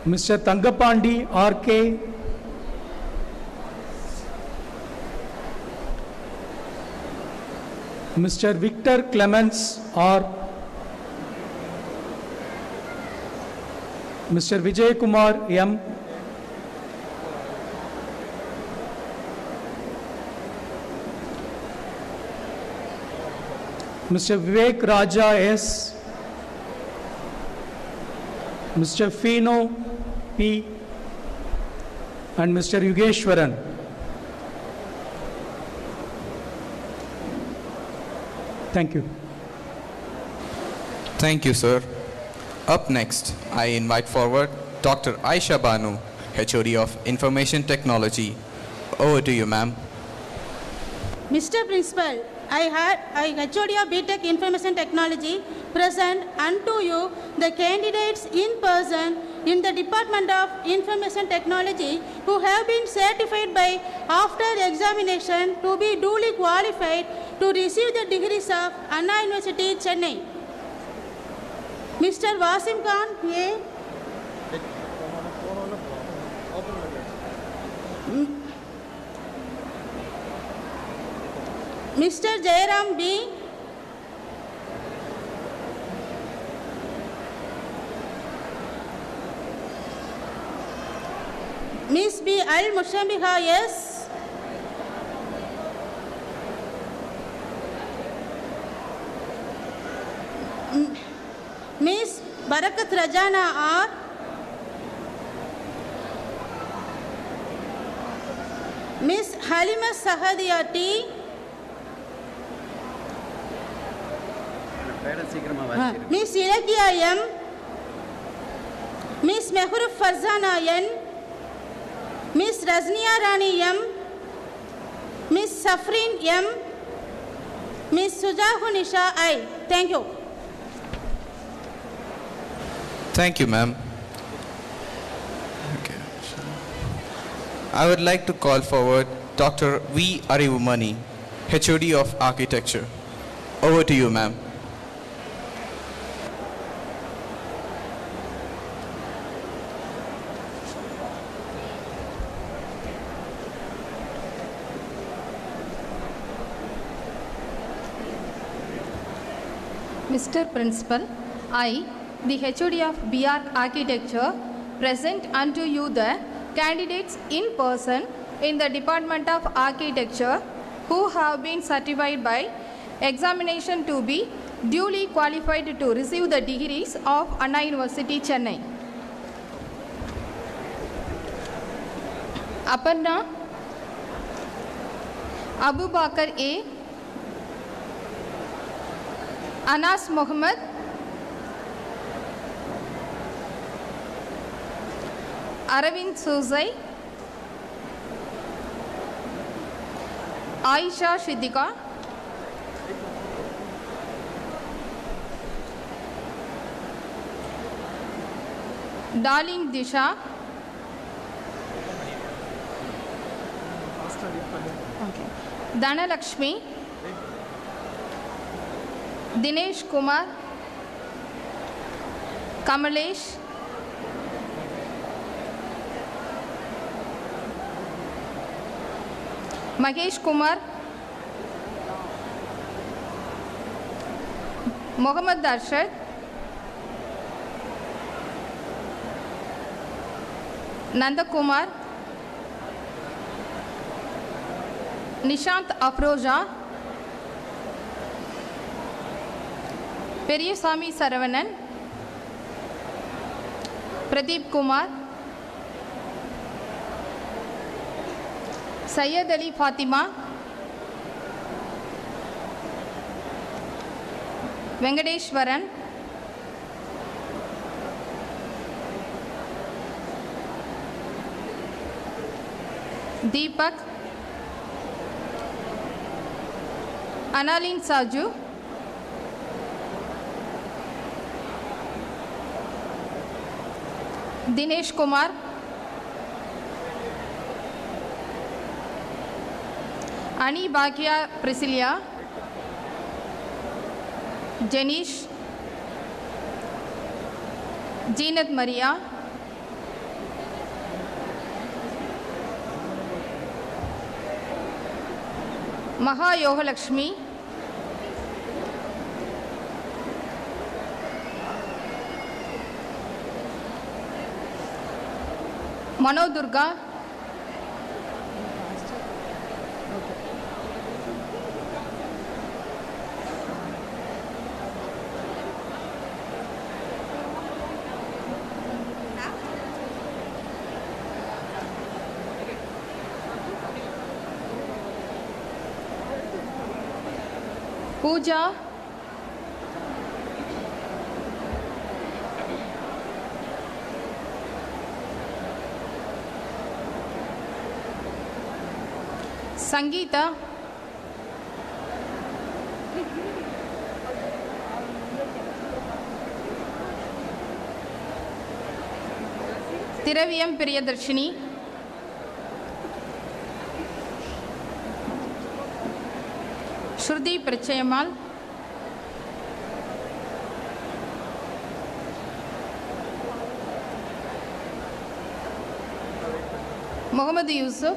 Mr. Tangapandi R.K. Mr. Victor Clements R. Mr. Vijay Kumar M. Mr. Vivek Raja S. Mr. Fino P. and Mr. Yugeshwaran. Thank you. Thank you, sir. Up next, I invite forward Dr. Aisha Banu, HOD of Information Technology. Over to you, ma'am. Mr. Principal, I HOD of BTech Information Technology, present unto you the candidates in person in the Department of Information Technology who have been certified by after examination to be duly qualified to receive the degrees of Anna University, Chennai. Mr. Wasim Khan, A. Mr. Jairam B. Miss B. Al Mushambiha S. Miss Barakat Rajana R. Miss Halima Sahadia T. Miss Ilagiya M. Miss Mehur Farzana N. Miss Raznia Rani M. Miss Safrin M. Miss Sujahu Nisha I. Thank you. Thank you, ma'am. Okay. I would like to call forward Dr. V. Arivumani, HOD of Architecture. Over to you, ma'am. Mr. Principal, I, the HOD of BR Architecture, present unto you the candidates in person in the Department of Architecture who have been certified by examination to be duly qualified to receive the degrees of Anna University, Chennai. Aparna, Abu Bakar A. Anas Mohamed, Aravind Suzai, Aisha Shidika, Darling Disha, Dhanalakshmi, Dinesh Kumar, Kamalesh, Mahesh Kumar, Mohamed Arshad, Nandakumar, Nishant Afroja, Periyasamy Saravanan, Pradeep Kumar, Syed Ali Fatima, Venkateshwaran, Deepak, Analin Saju, Dinesh Kumar, Ani Bhakia Priscilla, Janish, Jeanat Maria, Maha Yogalakshmi, Mano Durga, Pooja, Sangeeta, Thiraviyam Priyadarshini, Shruti Prachayamal, Mohamed Yousuf,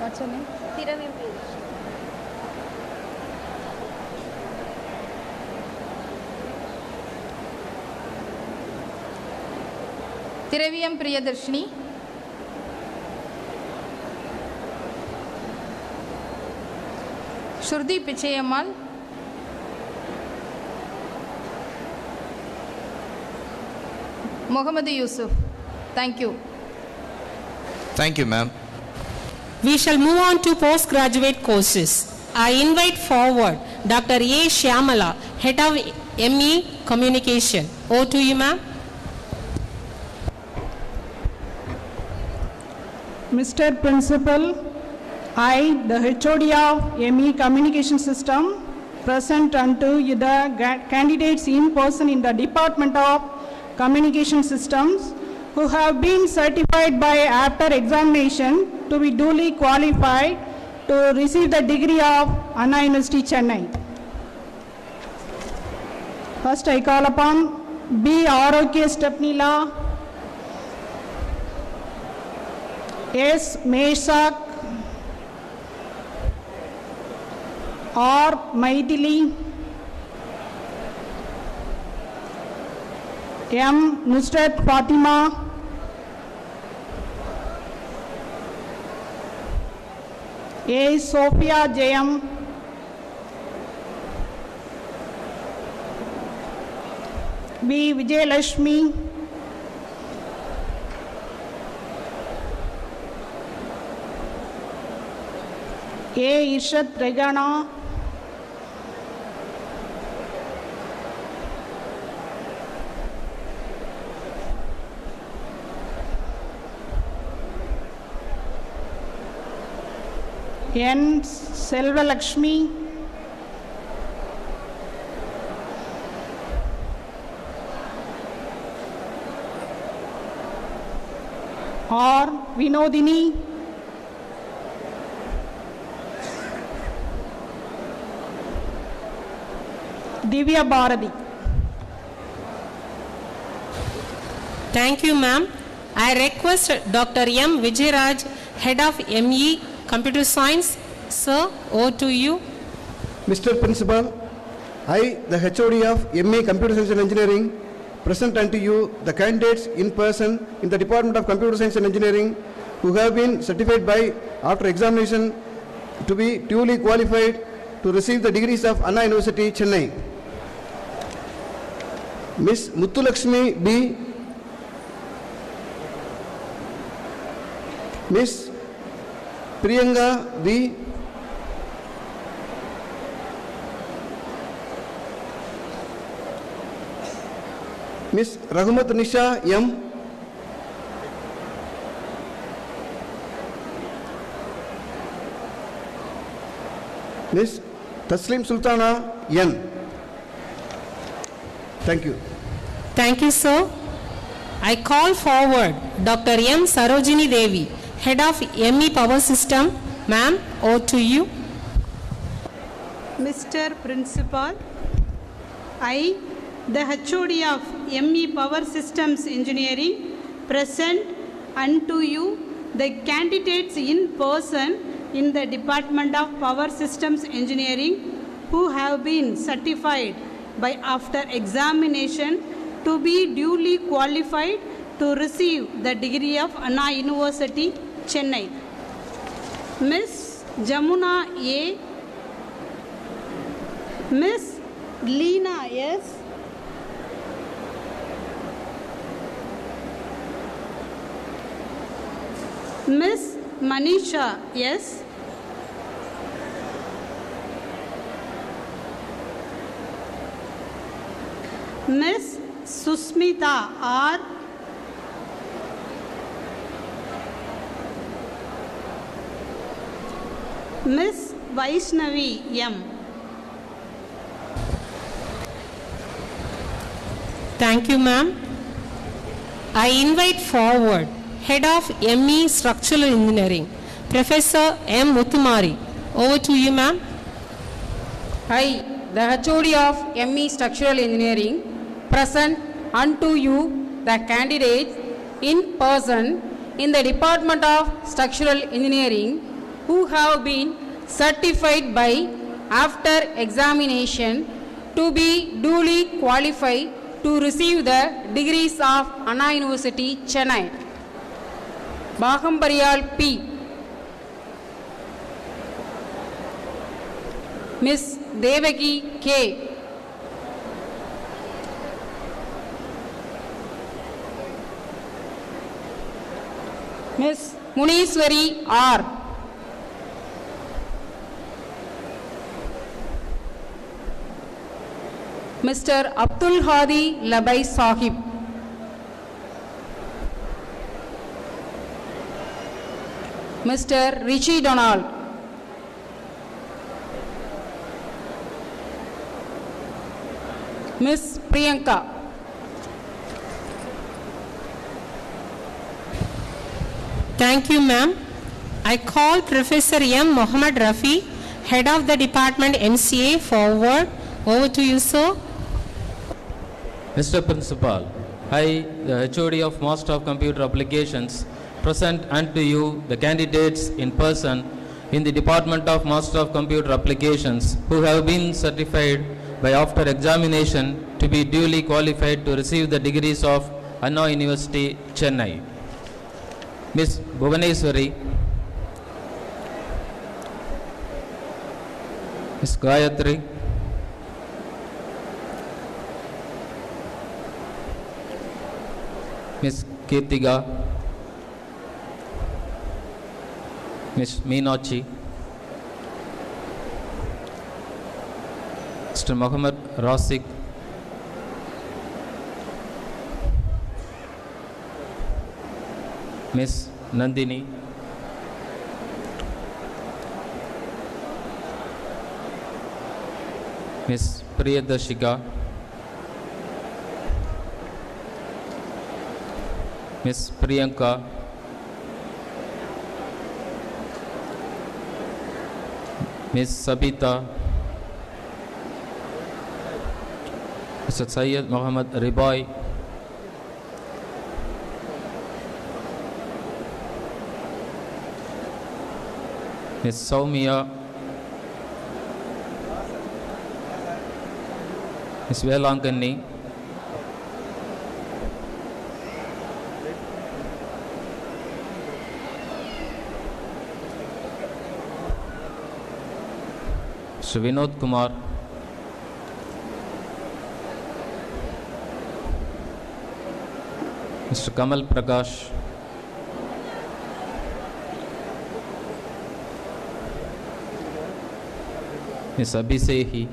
what's her name? Thiraviyam Priyadarshini, Thiraviyam Priyadarshini, Shruti Pichayamal, Mohamed Yousuf. Thank you. Thank you, ma'am. We shall move on to postgraduate courses. I invite forward Dr. A. Shyamala, Head of ME Communication. Over to you, ma'am. Mr. Principal, I, the HOD of ME Communication System, present unto you the candidates in person in the Department of Communication Systems who have been certified by after examination to be duly qualified to receive the degree of Anna University, Chennai. First I call upon B. Arokya Stepnila, S. Meshak, R. Maithili, M. Nusrat Fatima, A. Sophia Jayam, B. Vijayalashmi, A. Ishat Regana, N. Selva Lakshmi, R. Vinodini, Divya Bharati. Thank you, ma'am. I request Dr. M. Vijayaraj, Head of ME Computer Science, Sir, over to you. Mr. Principal, I, the HOD of MA Computer Science and Engineering, present unto you the candidates in person in the Department of Computer Science and Engineering who have been certified by, after examination, to be duly qualified to receive the degrees of Anna University, Chennai. Miss Muthulakshmi B, Miss Priyanka V, Miss Rahmat Nisha M, Miss Taslim Sultana N. Thank you. Thank you, sir. I call forward Dr. M. Sarojini Devi, Head of ME Power System. Ma'am, over to you. Mr. Principal, I, the HOD of ME Power Systems Engineering, present unto you the candidates in person in the Department of Power Systems Engineering who have been certified by after examination to be duly qualified to receive the degree of Anna University, Chennai. Miss Jamuna A, Miss Leena S, Miss Manisha S, Miss Susmita R, Miss Vaishnavi M. Thank you, ma'am. I invite forward Head of ME Structural Engineering, Professor M. Muthamari. Over to you, ma'am. I, the HOD of ME Structural Engineering, present unto you the candidates in person in the Department of Structural Engineering who have been certified by after examination to be duly qualified to receive the degrees of Anna University, Chennai. Bahambariyal P, Miss Devaki K, Miss Muniswari R, Mr. Abdul Hadi Labai Sahib, Mr. Richie Donald, Miss Priyanka, Thank you, ma'am. I call Professor M. Mohamed Rafi, Head of the Department MCA, forward. Over to you, sir. Mr. Principal, I, the HOD of Master of Computer Applications, present unto you the candidates in person in the Department of Master of Computer Applications who have been certified by after examination to be duly qualified to receive the degrees of Anna University, Chennai. Miss Bhuvaneswari, Miss Gayatri, Miss Kirtiga, Miss Meenachi, Mr. Mohamed Rasik, Miss Nandini, Miss Priyadashika, Miss Priyanka, Miss Sabita, Mr. Syed Mohammad Ribai, Ms. Soumya, Ms. Velankani, Mr. Vinod Kumar, Mr. Kamal Prakash, Ms. Abhisehi,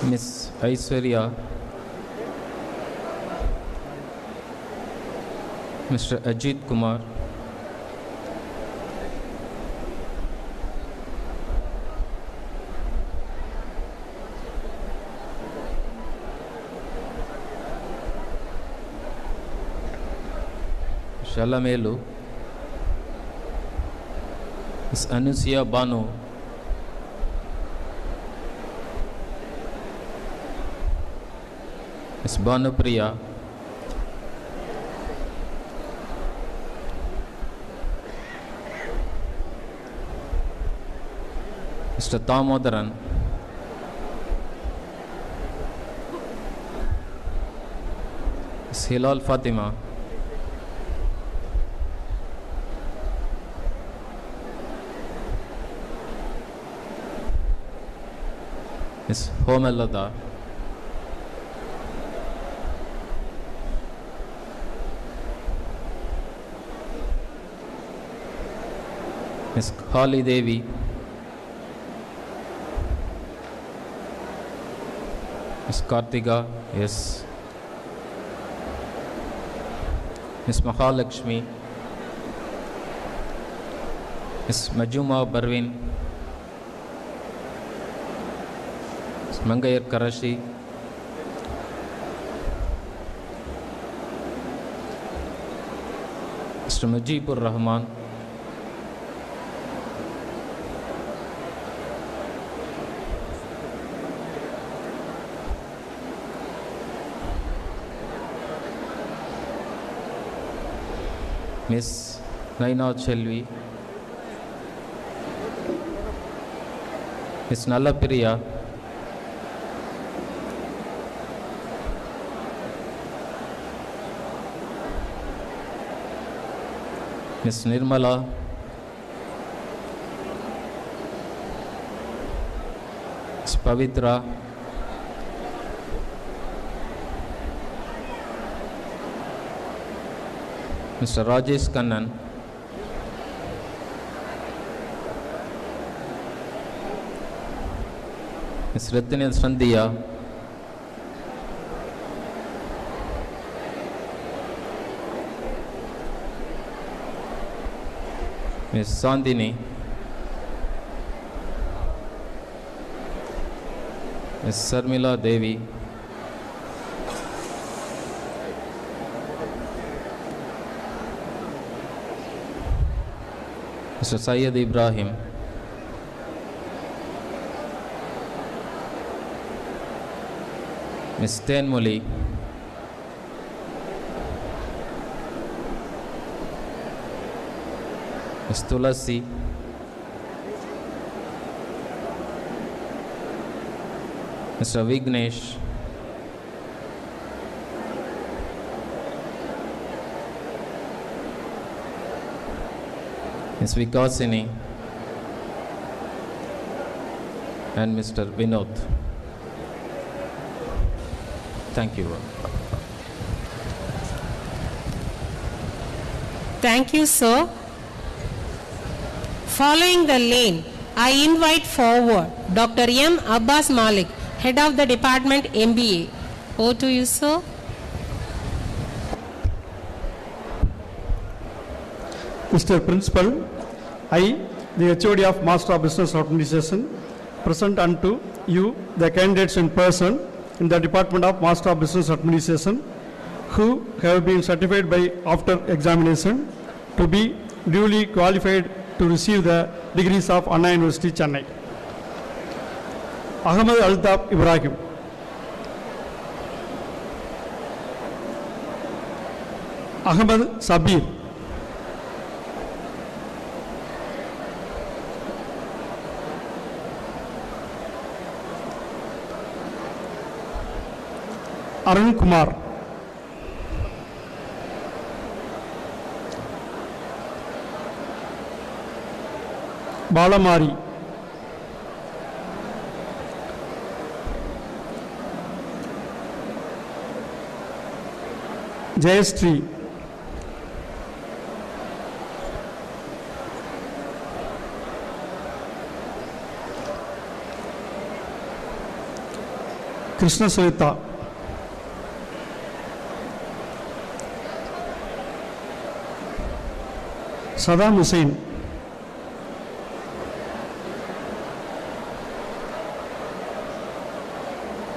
Ms. Aishwarya, Mr. Ajit Kumar, Shalamelu, Ms. Anusia Banu, Ms. Banupriya, Mr. Damodaran, Ms. Hilal Fatima, Ms. Homelada, Ms. Khali Devi, Ms. Kartika, yes, Ms. Mahalakshmi, Ms. Majuma Barwin, Ms. Mangayar Karashi, Mr. Mujibur Rahman, Miss Naina Chelvi, Miss Nalapriya, Miss Nirmala, Miss Pavitra, Mr. Rajesh Kannan, Ms. Rathinil Sandhya, Ms. Sandini, Ms. Sarmila Devi, Mr. Syed Ibrahim, Ms. Tenmuli, Ms. Tulasi, Mr. Vignesh, Ms. Vikasini, and Mr. Vinod. Thank you. Thank you, sir. Following the lane, I invite forward Dr. M. Abbas Malik, Head of the Department MBA. Over to you, sir. Mr. Principal, I, the HOD of Master of Business Administration, present unto you the candidates in person in the Department of Master of Business Administration who have been certified by after examination to be duly qualified to receive the degrees of Anna University, Chennai. Ahmed Altaf Ibrahim. Ahmed Sabir. Arun Kumar. Balamari. Jayashree. Krishna Savita. Saddam Hussein.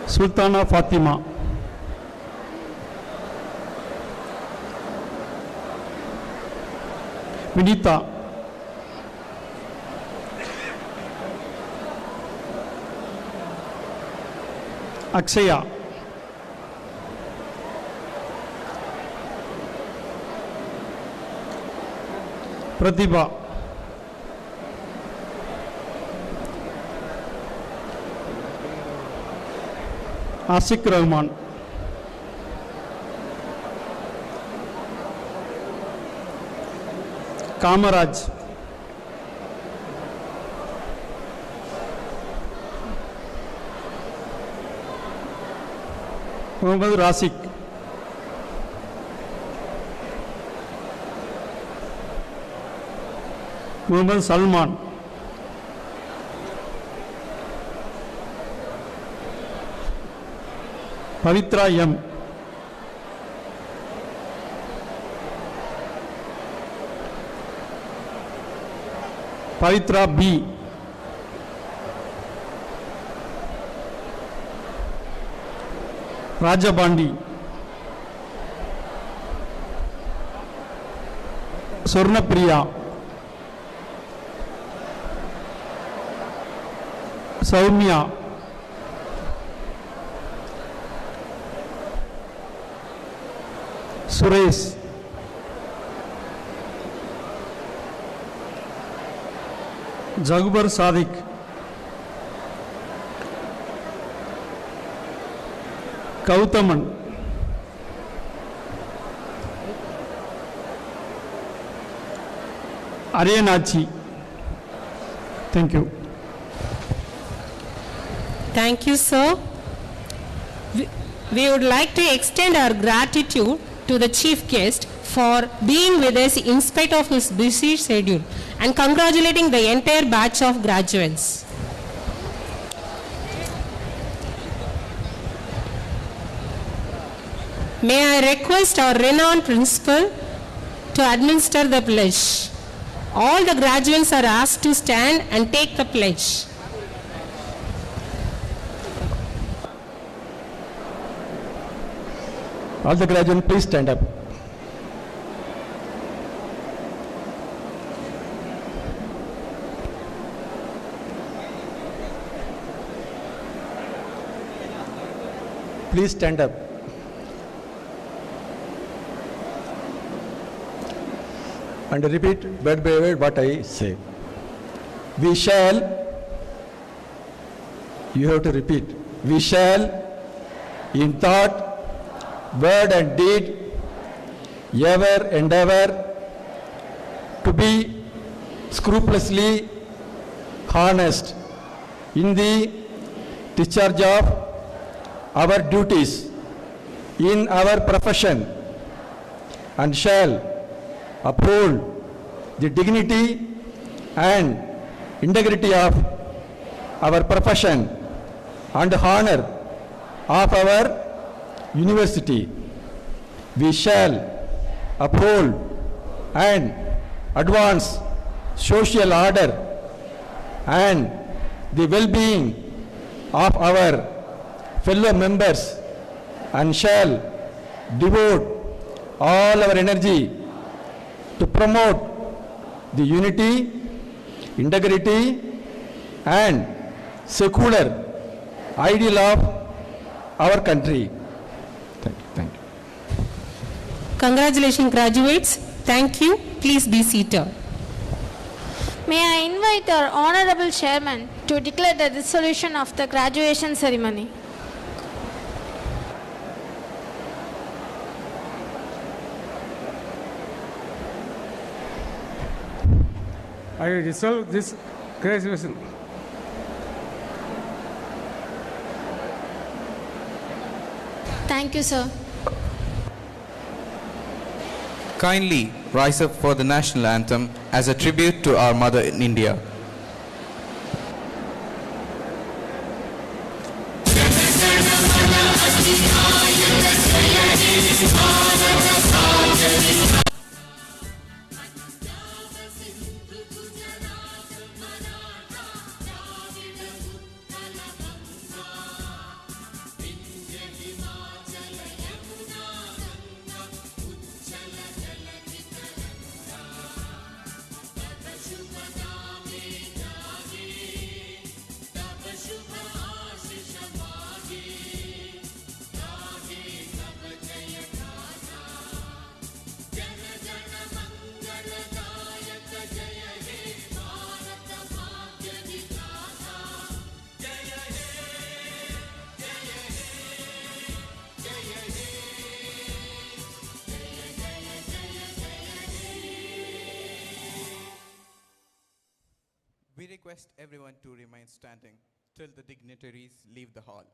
Sultana Fatima. Vinita. Akshaya. Pratibha. Asik Rahman. Kamaraj. Mohamed Rasik. Mohamed Salman. Pavitra M. Pavitra B. Rajabandi. Swarnapriya. Saumya. Suresh. Jagbar Sadiq. Kautaman. Aryanachi. Thank you. Thank you, sir. We would like to extend our gratitude to the chief guest for being with us in spite of his busy schedule and congratulating the entire batch of graduates. May I request our renowned principal to administer the pledge. All the graduates are asked to stand and take the pledge. All the graduates, please stand up. Please stand up. And repeat word by word what I say. We shall, you have to repeat, we shall in thought, word and deed ever endeavor to be scrupulously honest in the discharge of our duties in our profession, and shall uphold the dignity and integrity of our profession and honor of our university. We shall uphold and advance social order and the well-being of our fellow members, and shall devote all our energy to promote the unity, integrity, and secular ideal of our country. Thank you. Congratulations, graduates. Thank you. Please be seated. May I invite our Honorable Chairman to declare the dissolution of the graduation ceremony. I dissolve this graduation. Thank you, sir. Kindly rise up for the national anthem as a tribute to our mother in India. We request everyone to remain standing till the dignitaries leave the hall.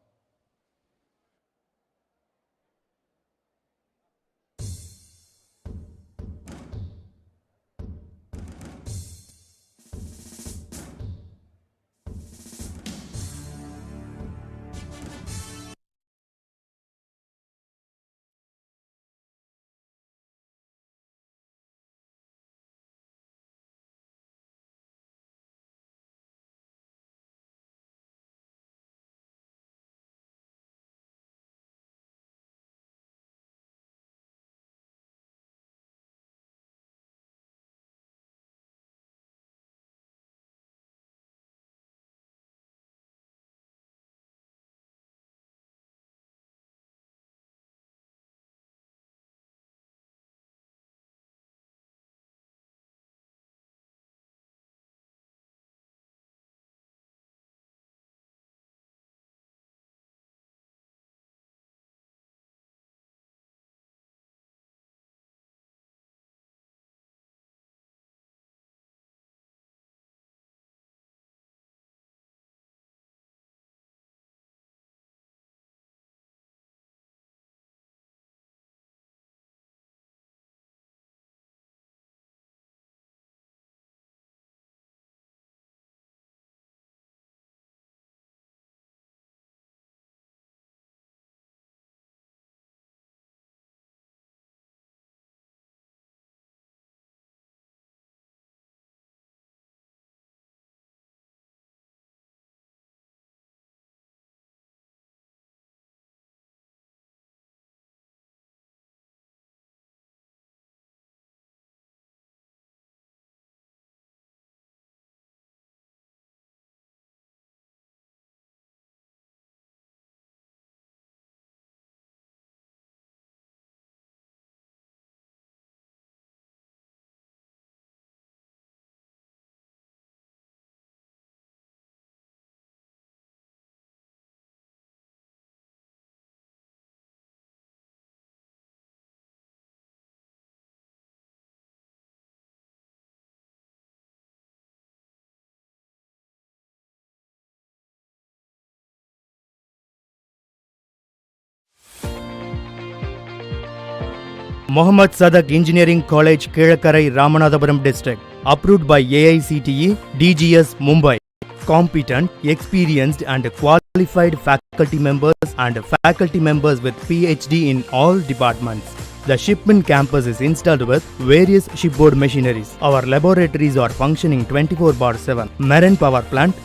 Mohamed Sathak Engineering College, Kelakarai, Ramanathapuram District. Approved by AICTE, DGS, Mumbai. Competent, experienced and qualified faculty members and faculty members with PhD in all departments. The shipment campus is installed with various shipboard machineries. Our laboratories are functioning 24/7. Marine power plant,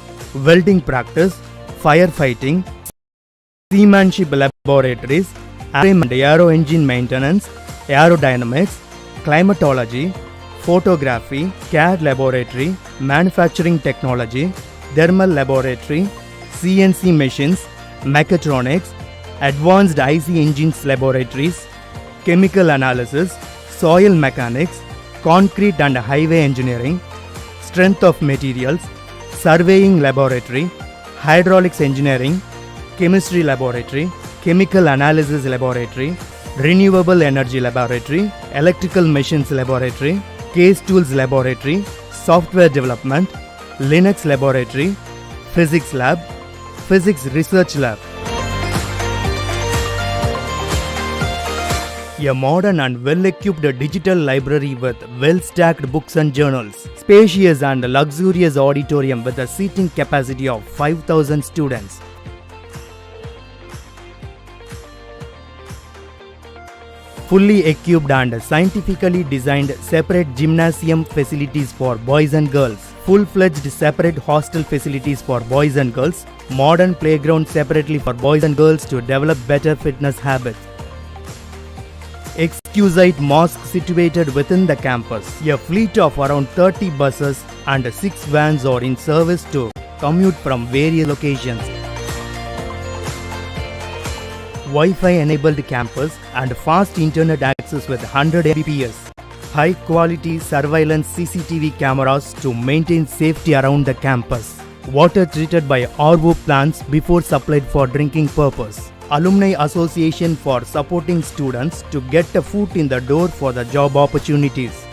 welding practice, firefighting, seamanship laboratories, aero engine maintenance, aerodynamics, climatology, photography, CAD laboratory, manufacturing technology, thermal laboratory, CNC machines, mechatronics, advanced IC engines laboratories, chemical analysis, soil mechanics, concrete and highway engineering, strength of materials, surveying laboratory, hydraulics engineering, chemistry laboratory, chemical analysis laboratory, renewable energy laboratory, electrical machines laboratory, case tools laboratory, software development, Linux laboratory, physics lab, physics research lab. A modern and well-equipped digital library with well-stacked books and journals. Spacious and luxurious auditorium with a seating capacity of 5,000 students. Fully equipped and scientifically designed separate gymnasium facilities for boys and girls. Full-fledged separate hostel facilities for boys and girls. Modern playground separately for boys and girls to develop better fitness habits. Exquisite mosque situated within the campus. A fleet of around 30 buses and 6 vans are in service to commute from various locations. Wi-Fi enabled campus and fast internet access with 100 Mbps. High quality surveillance CCTV cameras to maintain safety around the campus. Water treated by RO plants before supplied for drinking purpose. Alumni Association for supporting students to get a foot in the door for the job opportunities.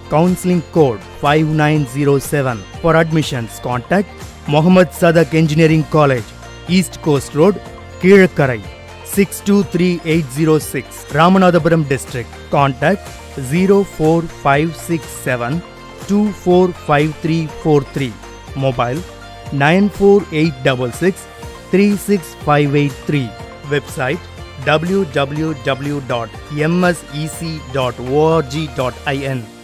Counseling code 5907. For admissions, contact Mohamed Sathak Engineering College, East Coast Road, Kizhakkarai, 623806, Ramanathapuram District. Contact 04567 245343. Mobile 94866 36583. Website www.msec.org.in.